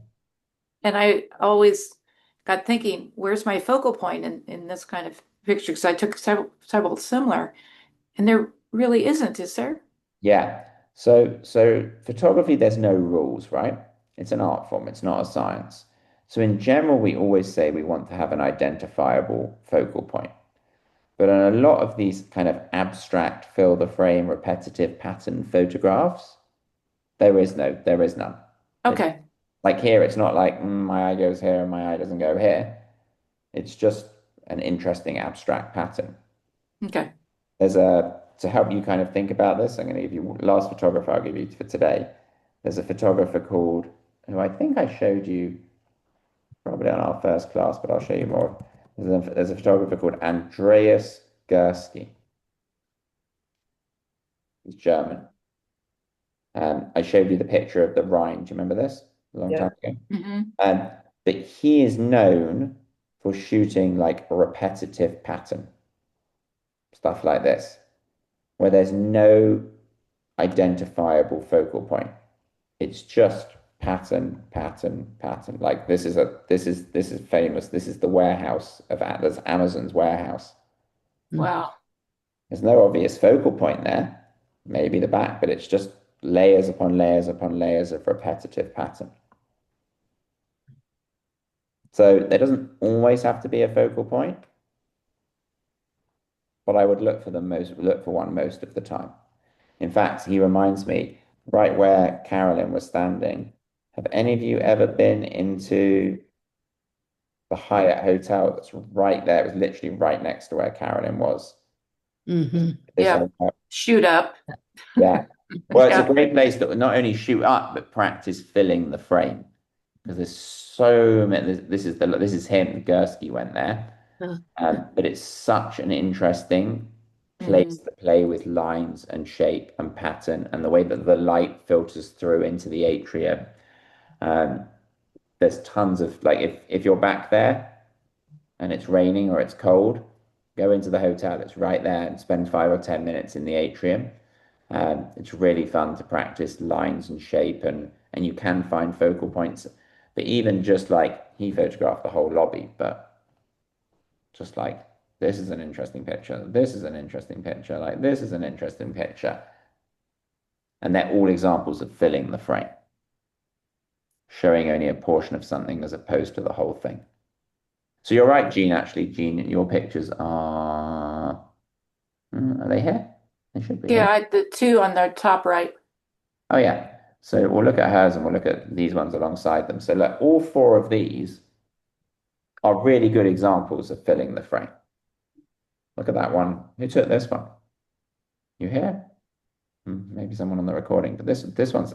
and I always got thinking, where's my focal point in this kind of picture? Because I took several similar, and there really isn't, is there? Yeah. So photography, there's no rules, right? It's an art form, it's not a science. So in general, we always say we want to have an identifiable focal point. But on a lot of these kind of abstract, fill the frame, repetitive pattern photographs, there is none. It's Okay, like here, it's not like my eye goes here and my eye doesn't go here. It's just an interesting abstract pattern. okay. There's a to help you kind of think about this. I'm going to give you last photographer I'll give you for today. There's a photographer called who I think I showed you probably on our first class, but I'll show you more. There's a photographer called Andreas Gursky. He's German. I showed you the picture of the Rhine. Do you remember this? A long Yeah. time ago. Hmm. But he is known for shooting like a repetitive pattern, stuff like this, where there's no identifiable focal point. It's just pattern, pattern, pattern. Like this is famous. This is the warehouse of Atlas, Amazon's warehouse. Wow. There's no obvious focal point there. Maybe the back, but it's just layers upon layers upon layers of repetitive pattern. So there doesn't always have to be a focal point, but I would look for one most of the time. In fact, he reminds me right where Carolyn was standing. Have any of you ever been into the Hyatt Hotel that's right there? It was literally right next to where Carolyn was. Hmm. This Yeah. hotel. Shoot up. Yeah. Well, it's a Yeah. great place to not only shoot up, but practice filling the frame. Because there's so many. This is him. Gursky went there, but it's such an interesting place Hmm. to play with lines and shape and pattern, and the way that the light filters through into the atrium. Um, there's tons of like if you're back there and it's raining or it's cold, go into the hotel. It's right there and spend 5 or 10 minutes in the atrium. It's really fun to practice lines and shape and you can find focal points. But even just like he photographed the whole lobby, but just like this is an interesting picture, this is an interesting picture, like this is an interesting picture. And they're all examples of filling the frame, showing only a portion of something as opposed to the whole thing. So you're right, Jean, actually, Jean, your pictures are they here? They should be here. Yeah, the two on the top right. Oh yeah. So we'll look at hers and we'll look at these ones alongside them. So look, all four of these are really good examples of filling the frame. Look at that one. Who took this one? You here? Maybe someone on the recording, but this one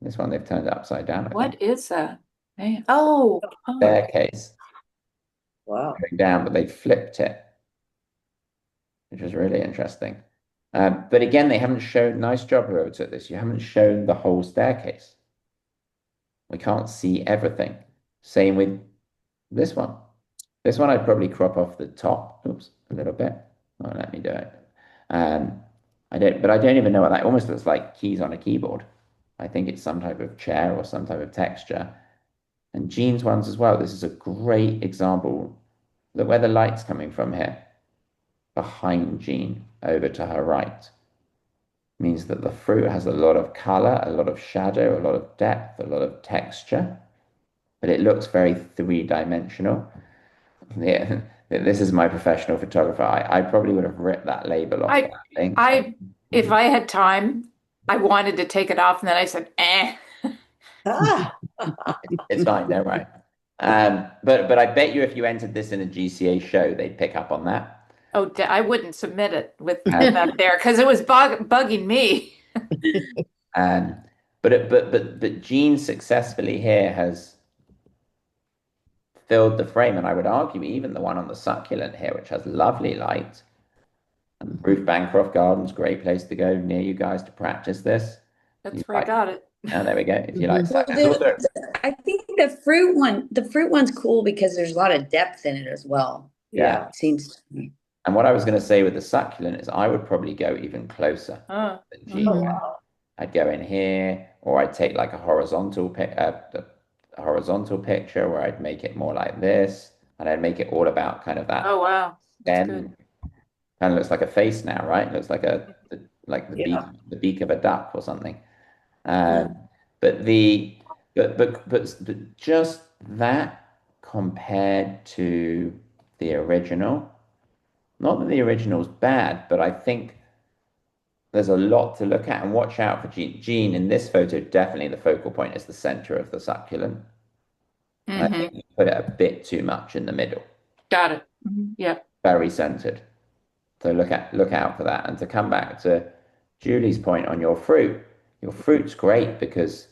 they've turned it upside down, I think. What is that? Man. Oh. Staircase Wow. going down, but they flipped it, which is really interesting. But again, they haven't shown, nice job whoever took this, you haven't shown the whole staircase. We can't see everything. Same with this one. This one I'd probably crop off the top. Oops, a little bit. Oh, let me do it. Um, but I don't even know what that almost looks like keys on a keyboard. I think it's some type of chair or some type of texture. And Jean's ones as well. This is a great example. Look where the light's coming from here. Behind Jean, over to her right. Means that the fruit has a lot of color, a lot of shadow, a lot of depth, a lot of texture, but it looks very three-dimensional. Yeah, this is my professional photographer. I probably would have ripped that label off I that thing. I if I had time, I wanted to take it off, and then I said, eh. Ah, It's fine, don't worry. But I bet you if you entered this in a GCA show, they'd pick up on that. Oh, I wouldn't submit it with Um, that there because it was bugging me. um, but Gene successfully here has filled the frame, and I would argue even the one on the succulent here, which has lovely light, Mhm. Ruth Bancroft Garden's a great place to go near you guys to practice this. You That's where I like, got it. oh, there we go. If you like, Mhm. Well, there's also, I think the fruit one's cool because there's a lot of depth in it as well. yeah. Yeah. Seems to me. And what I was going to say with the succulent is I would probably go even closer Oh, than Oh, Jean. mhm. wow. I'd go in here, or I'd take like a horizontal picture where I'd make it more like this, and I'd make it all about kind of Oh, that wow. That's good. stem. Kind of looks like a face now, right? It looks like like Yeah. the beak of a duck or something. Mm. Um, but the but just that compared to the original, not that the original's bad, but I think there's a lot to look at and watch out for Jean. Jean in this photo, definitely the focal point is the center of the succulent. And I think Hmm. you put it a bit too much in the middle, Got it. Mhm. Yeah. very centered. So look out for that. And to come back to Julie's point on your fruit's great because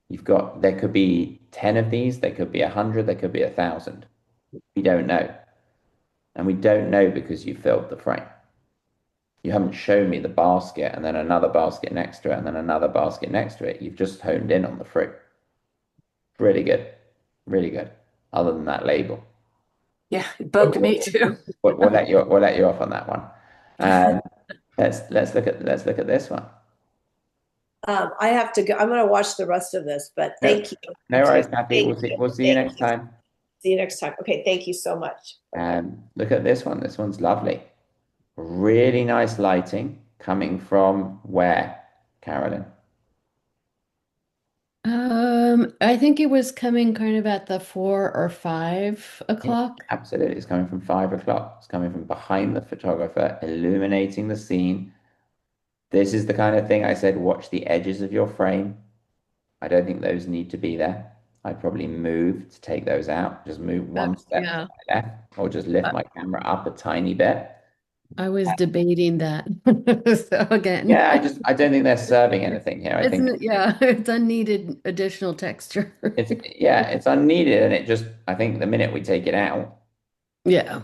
you've got there could be 10 of these, there could be 100, there could be 1,000. We don't know. And we don't know because you filled the frame. You haven't shown me the basket and then another basket next to it and then another basket next to it. You've just honed in on the fruit. Really good. Really good. Other than that label. Yeah. It bugged me too. We'll let you off on that one. Um, let's look at this one. I have to go. I'm going to watch the rest of this, but No, thank you. no worries, Kathy. Thank you. We'll see you Thank next you. time. See you next time. Okay. Thank you so much. Okay. Look at this one. This one's lovely. Really nice lighting coming from where, Carolyn? I think it was coming kind of at the 4 or 5 o'clock. Absolutely. It's coming from 5 o'clock. It's coming from behind the photographer, illuminating the scene. This is the kind of thing I said, watch the edges of your frame. I don't think those need to be there. I'd probably move to take those out. Just move one step to Yeah, my left, or just lift I, my camera up a tiny bit. I was debating that. So again, Yeah, I don't think they're serving anything here. I it's think yeah, it's unneeded additional texture. it's unneeded, and it just I think the minute we take it out, Yeah.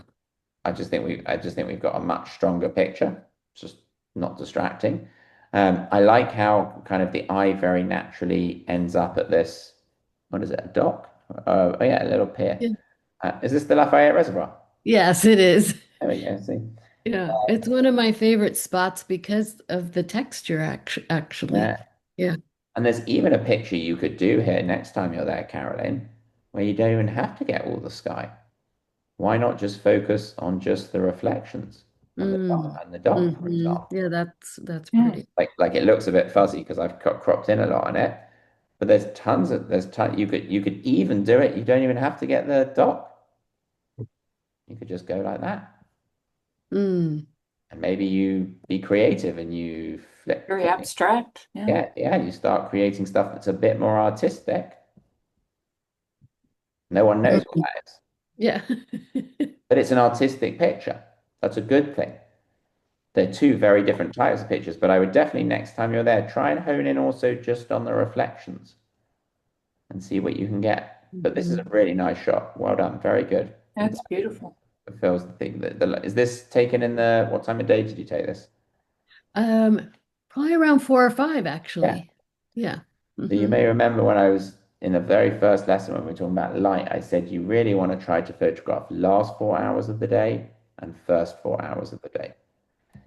I just think we've got a much stronger picture. It's just not distracting. I like how kind of the eye very naturally ends up at this. What is it? A dock? Oh yeah, a little pier. Yeah. Is this the Lafayette Reservoir? Yes, it is. There we go. See. Yeah, it's one of my favorite spots because of the texture actually. Yeah. Yeah. And there's even a picture you could do here next time you're there, Caroline, where you don't even have to get all the sky. Why not just focus on just the reflections Mm. and the dock, for Hmm. example? Yeah, that's Yeah. pretty. Like it looks a bit fuzzy because I've cropped in a lot on it, but there's ton you could even do it. You don't even have to get the dock. You could just go like that, Mm. and maybe you be creative and you Very abstract. Yeah. yeah, you start creating stuff that's a bit more artistic. No one knows what Mm. that is, Yeah. but it's an artistic picture. That's a good thing. They're two very different types of pictures, but I would definitely next time you're there, try and hone in also just on the reflections and see what you can get. But this is a Mhm. really nice shot. Well done. Very good. That's beautiful. Fulfills the thing that is this taken in the what time of day did you take this? Um, Probably around 4 or 5 Yeah. actually. Yeah. So you Hmm. may remember when I was in the very first lesson when we were talking about light, I said you really want to try to photograph last 4 hours of the day and first 4 hours of the day.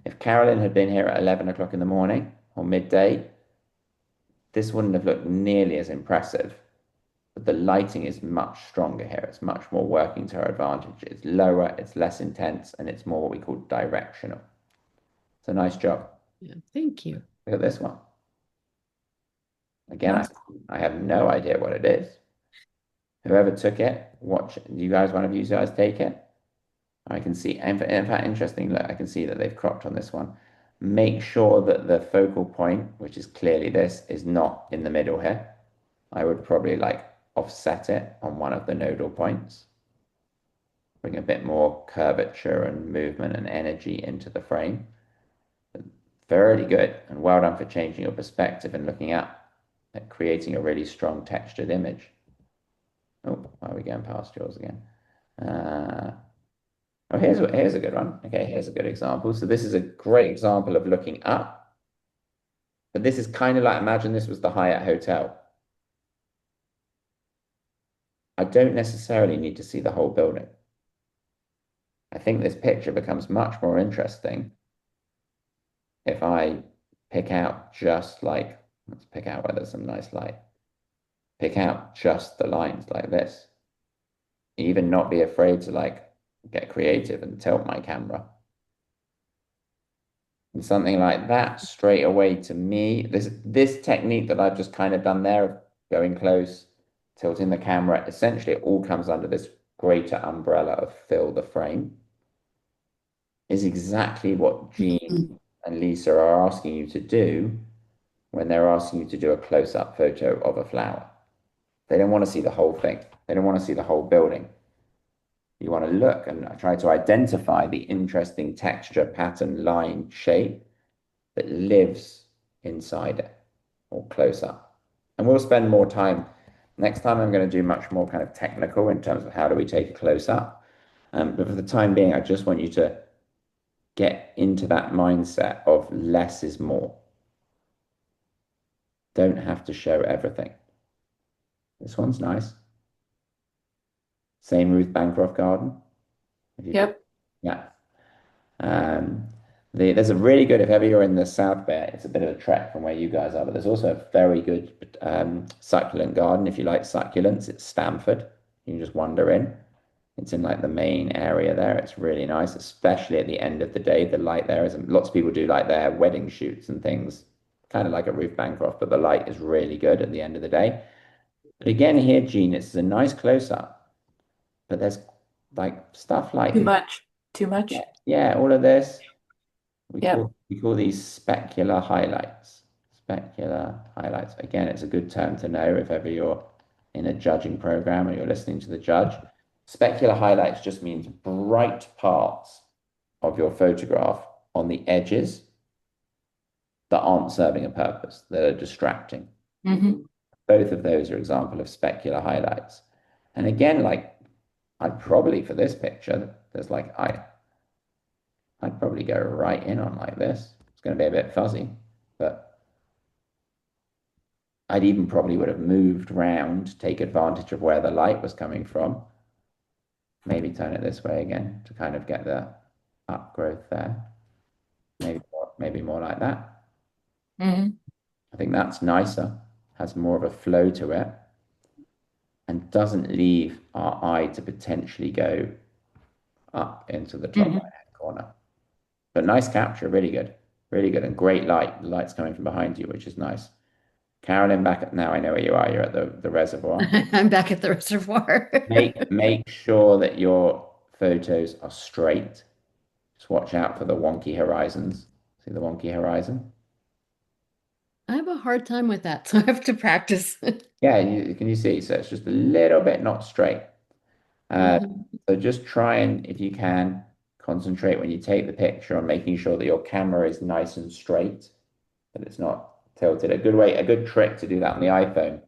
If Carolyn had been here at 11 o'clock in the morning or midday, this wouldn't have looked nearly as impressive. But the lighting is much stronger here. It's much more working to her advantage. It's lower, it's less intense, and it's more what we call directional. It's a nice job. Yeah, thank you. Look at this one. Again, That's I have no idea what it is. Whoever took it, watch. Do you guys, one of you guys take it? I can see, in fact, interesting, look, I can see that they've cropped on this one. Make sure that the focal point, which is clearly this, is not in the middle here. I would probably like offset it on one of the nodal points. Bring a bit more curvature and movement and energy into the frame. Very good, and well done for changing your perspective and looking up at creating a really strong textured image. Oh, why are we going past yours again? Oh, here's a good one. Okay, here's a good example. So this is a great example of looking up, but this is kind of like, imagine this was the Hyatt Hotel. I don't necessarily need to see the whole building. I think this picture becomes much more interesting if I pick out just like, let's pick out where there's some nice light. Pick out just the lines like this. Even not be afraid to like get creative and tilt my camera. And something like that straight away to me, this technique that I've just kind of done there of going close, tilting the camera, essentially it all comes under this greater umbrella of fill the frame, is exactly what Jean and Lisa are asking you to do when they're asking you to do a close-up photo of a flower. They don't want to see the whole thing. They don't want to see the whole building. You want to look and try to identify the interesting texture, pattern, line, shape that lives inside it or close up. And we'll spend more time. Next time, I'm going to do much more kind of technical in terms of how do we take a close up. But for the time being, I just want you to get into that mindset of less is more. Don't have to show everything. This one's nice. Same Ruth Bancroft garden. Yep. Yeah. There's a really good, if ever you're in the South Bay, it's a bit of a trek from where you guys are, but there's also a very good succulent garden. If you like succulents, it's Stamford. You can just wander in. It's in like the main area there. It's really nice, especially at the end of the day. The light there is, lots of people do like their wedding shoots and things, kind of like at Ruth Bancroft, but the light is really good at the end of the day. But again, here, Gene, it's a nice close up, but there's like stuff like, Too much. Too much. yeah, all of this. Yep. We call these specular highlights. Specular highlights. Again, it's a good term to know if ever you're in a judging program or you're listening to the judge. Specular highlights just means bright parts of your photograph on the edges that aren't serving a purpose, that are distracting. Mm-hmm. Both of those are example of specular highlights. And again, like I'd probably for this picture, there's like I'd probably go right in on like this. It's going to be a bit fuzzy, but I'd even probably would have moved round to take advantage of where the light was coming from. Maybe turn it this way again to kind of get the upgrowth there. Maybe more like that. Mm-hmm. I think that's nicer, has more of a flow to it, and doesn't leave our eye to potentially go up into the top right-hand corner. But nice capture, really good. Really good and great light. The light's coming from behind you, which is nice. Carolyn, back at now I know where you are. You're at the reservoir. I'm back at the reservoir. Make sure that your photos are straight. Just watch out for the wonky horizons. See the wonky horizon? I have a hard time with that, so I have to practice. Yeah, can you see? So it's just a little bit not straight. Mhm. So just try and, if you can, concentrate when you take the picture on making sure that your camera is nice and straight, that it's not tilted. A good trick to do that on the iPhone,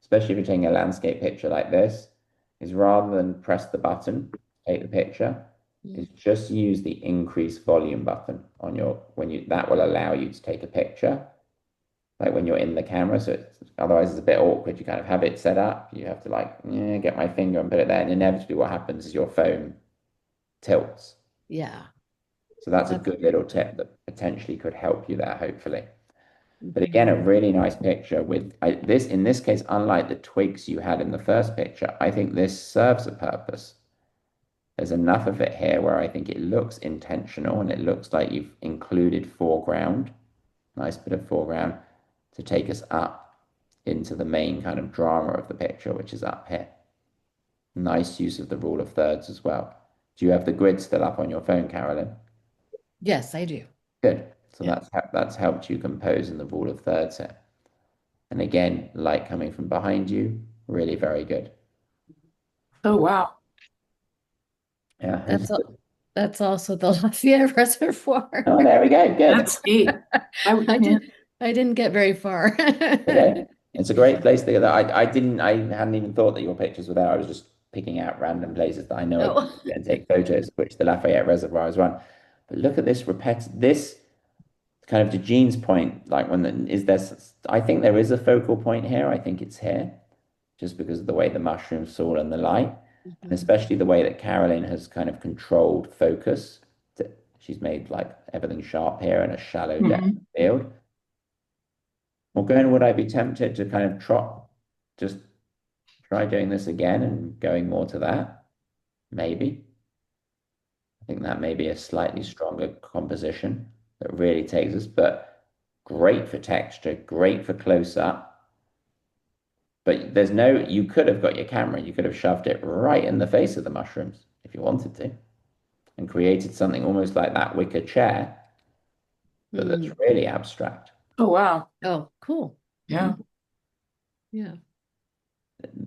especially if you're taking a landscape picture like this, is rather than press the button, take the picture, is just use the increase volume button on your, that will allow you to take a picture, like when you're in the camera. So otherwise it's a bit awkward. You kind of have it set up. You have to like, get my finger and put it there. And inevitably what happens is your phone tilts. Yeah. So that's a good little tip that potentially could help you there, hopefully. But again, a really nice picture with this, in this case, unlike the twigs you had in the first picture, I think this serves a purpose. There's enough of it here where I think it looks intentional and it looks like you've included foreground, nice bit of foreground to take us up into the main kind of drama of the picture, which is up here. Nice use of the rule of thirds as well. Do you have the grid still up on your phone, Carolyn? Yes, I do. Good. So Yeah. that's helped you compose in the rule of thirds here. And again, light coming from behind you, really very good. Oh, wow. Yeah. That's also the Lafayette Reservoir. Oh, there we go. Good. That's neat. I didn't get very far. Okay. It's a great place to go. I hadn't even thought that your pictures were there. I was just picking out random places that I know are Oh. going to take photos, which the Lafayette Reservoir is one. But look at this this kind of to Jean's point, like is there, I think there is a focal point here. I think it's here, just because of the way the mushrooms fall and the light, and Mhm. especially the way that Carolyn has kind of controlled focus. She's made like everything sharp here in a shallow depth Mhm. field. Well, going, would I be tempted to kind of just try doing this again and going more to that? Maybe. I think that may be a slightly stronger composition that really takes us, but great for texture, great for close up. But you could have got your camera, you could have shoved it right in the face of the mushrooms if you wanted to, and created something almost like that wicker chair, but that's Mm. really abstract. Oh, wow. Oh, cool. Yeah. Yeah.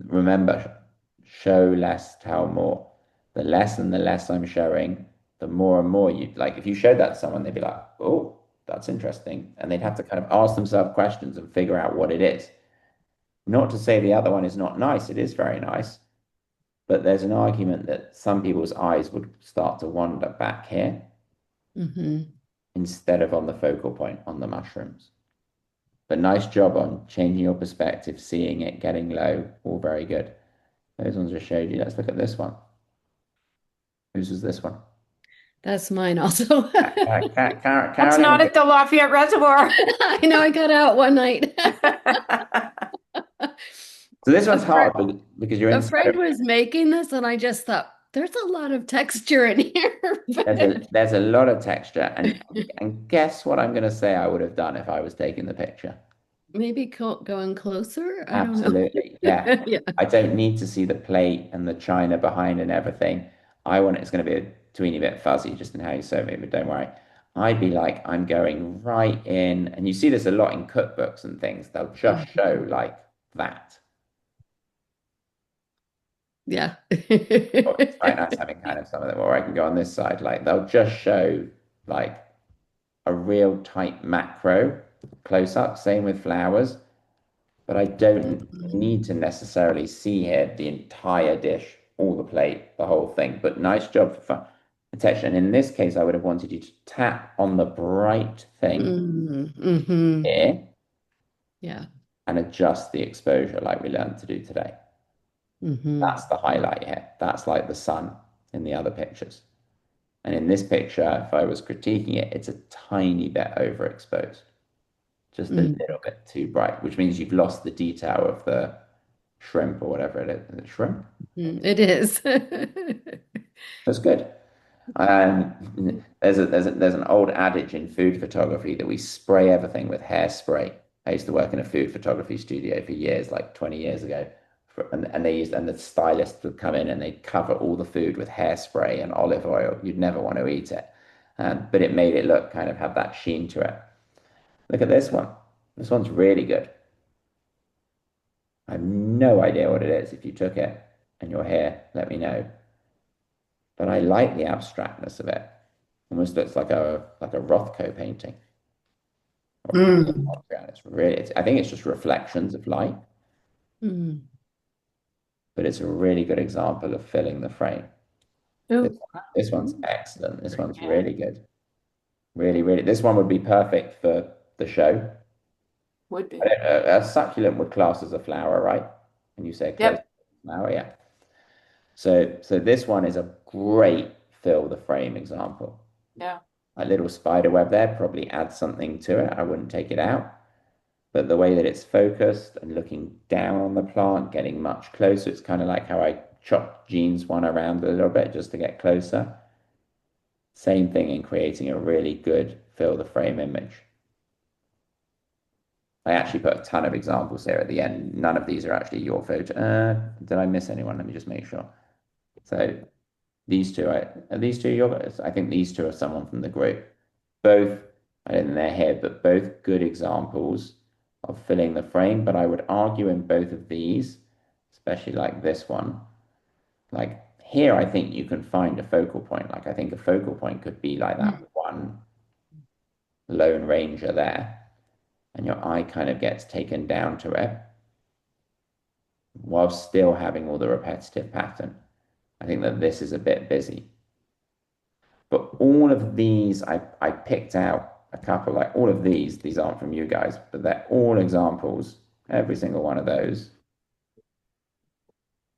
Remember, show less, tell more. The less and the less I'm showing, the more and more you like. If you showed that to someone, they'd be like, "Oh, that's interesting," and they'd have to kind of ask themselves questions and figure out what it is. Not to say the other one is not nice; it is very nice, but there's an argument that some people's eyes would start to wander back here Hmm. instead of on the focal point on the mushrooms. But nice job on changing your perspective, seeing it, getting low, all very good. Those ones I showed you. Let's look at this one. Whose was this one? That's mine also. That's Carolyn. not at the Lafayette Reservoir. I know I got out one night. So this A one's friend, hard because you're a inside friend of was making this, and I just thought, there's a lot of texture in here. there's a lot of texture and guess what I'm going to say I would have done if I was taking the picture. Maybe going closer. I don't know. Absolutely. Yeah. Yeah. I don't need to see the plate and the china behind and everything. It's going to be a tweeny bit fuzzy just in how you sew it, but don't worry. I'd be like, I'm going right in, and you see this a lot in cookbooks and things. They'll just show like that. Yeah. Or it's quite nice having kind of some of them, or I can go on this side. Like they'll just show like a real tight macro close up. Same with flowers, but I don't need to necessarily see here the entire dish, all the plate, the whole thing. But nice job for fun protection. And in this case, I would have wanted you to tap on the bright thing Mm-hmm. here Yeah. and adjust the exposure like we learned to do today. Mm-hmm. That's the highlight here. That's like the sun in the other pictures. And in this picture, if I was critiquing it, it's a tiny bit overexposed, just a Mm. little bit too bright, which means you've lost the detail of the shrimp or whatever it is. Is it shrimp? It is. That's good. There's an old adage in food photography that we spray everything with hairspray. I used to work in a food photography studio for years, like 20 years ago. And the stylists would come in and they'd cover all the food with hairspray and olive oil. You'd never want to eat it. But it made it look kind of have that sheen to it. Look at this one. This one's really good. I have no idea what it is. If you took it and you're here, let me know. But I like the abstractness of it. Almost looks like a Rothko painting. Mm. I think it's just reflections of light, Mm. but it's a really good example of filling the frame. This, Ooh. this one's excellent. This one's Yeah. really good. Really, really. This one would be perfect for the show. Would be. A succulent would class as a flower, right? And you say a close Yep. flower, yeah. So this one is a great fill the frame example. Yeah. A little spider web there probably adds something to it. I wouldn't take it out. But the way that it's focused and looking down on the plant, getting much closer, it's kind of like how I chopped Jean's one around a little bit just to get closer. Same thing in creating a really good fill the frame image. I actually put a ton of examples here at the end. None of these are actually your photo. Did I miss anyone? Let me just make sure. So these two, are these two your? I think these two are someone from the group. Both, I don't think they're here, but both good examples of filling the frame. But I would argue in both of these, especially like this one, like here, I think you can find a focal point. Like I think a focal point could be like that one Lone Ranger there, and your eye kind of gets taken down to it. while still having all the repetitive pattern. I think that this is a bit busy. But all of these, I picked out a couple, like all of these aren't from you guys, but they're all examples, every single one of those.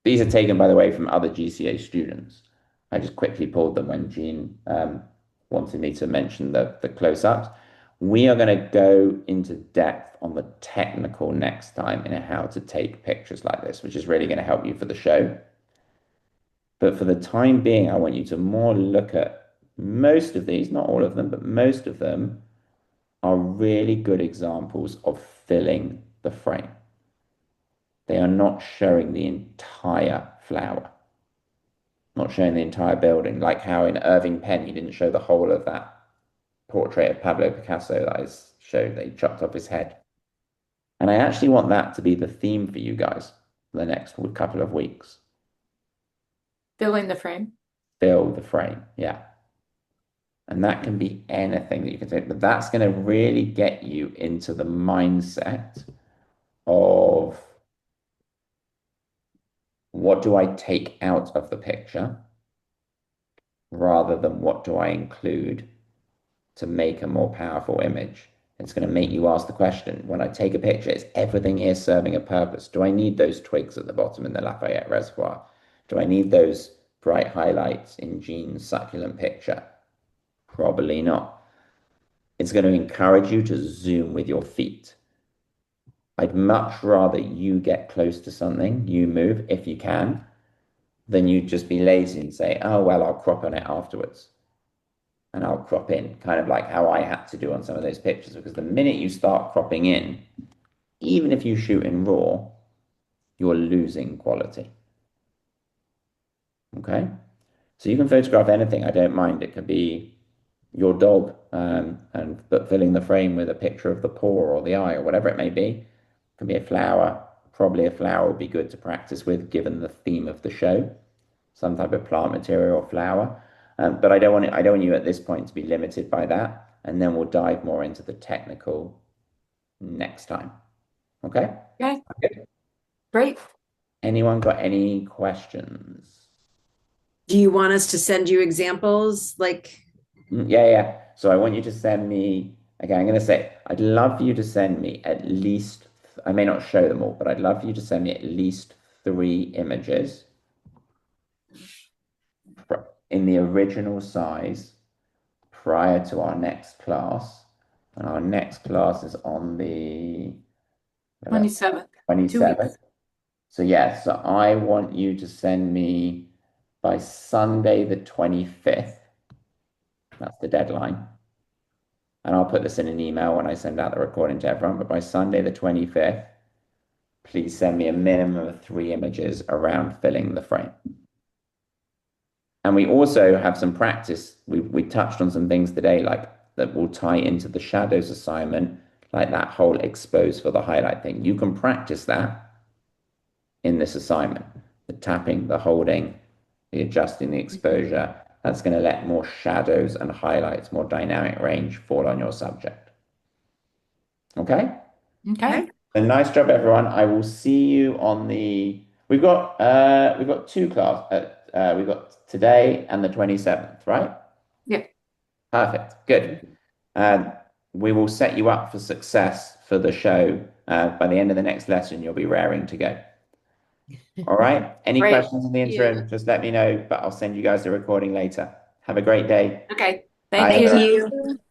These are taken, by the way, from other GCA students. I just quickly pulled them when Jean wanted me to mention the close-ups. We are going to go into depth on the technical next time in how to take pictures like this, which is really going to help you for the show. But for the time being, I want you to more look at most of these, not all of them, but most of them are really good examples of filling the frame. They are not showing the entire flower, not showing the entire building, like how in Irving Penn, he didn't show the whole of that portrait of Pablo Picasso that I showed, that he chopped off his head. And I actually want that to be the theme for you guys for the next couple of weeks. Filling the frame. Fill the frame, yeah. And that can be anything that you can take, but that's going to really get you into the mindset of what do I take out of the picture rather than what do I include to make a more powerful image. It's going to make you ask the question, when I take a picture, is everything here serving a purpose? Do I need those twigs at the bottom in the Lafayette Reservoir? Do I need those bright highlights in Jean's succulent picture? Probably not. It's going to encourage you to zoom with your feet. I'd much rather you get close to something, you move if you can, than you just be lazy and say, oh, well, I'll crop on it afterwards. And I'll crop in, kind of like how I had to do on some of those pictures, because the minute you start cropping in, even if you shoot in RAW, you're losing quality. Okay? So you can photograph anything. I don't mind. It could be your dog, but filling the frame with a picture of the paw or the eye or whatever it may be. It can be a flower. Probably a flower would be good to practice with, given the theme of the show. Some type of plant material or flower. But I don't want you at this point to be limited by that. And then we'll dive more into the technical next time. Okay? Okay. Great. Anyone got any questions? Do you want us to send you examples? Like, Yeah. So I want you to send me, okay, I'm going to say, I'd love for you to send me at least, I may not show them all, but I'd love for you to send me at least 3 images in the original size prior to our next class. And our next class is on the 27th. 27th. So yeah, so I want you to send me by Sunday the 25th. That's the deadline. And I'll put this in an email when I send out the recording to everyone. But by Sunday the 25th, please send me a minimum of 3 images around filling the frame. And we also have some practice. We touched on some things today, like that will tie into the shadows assignment, like that whole expose for the highlight thing. You can practice that in this assignment. The tapping, the holding, the adjusting the exposure. That's going to let more shadows and highlights, more dynamic range fall on your subject. Okay? Okay. So nice job, everyone. I will see you on the. We've got 2 classes. We've got today and the 27th, right? Yeah. Perfect. Good. We will set you up for success for the show. By the end of the next lesson, you'll be raring to go. All right. Any Great. questions in the interim, just let me know, but I'll send you guys the recording later. Have a great day. Okay. Bye, Thank you. everyone.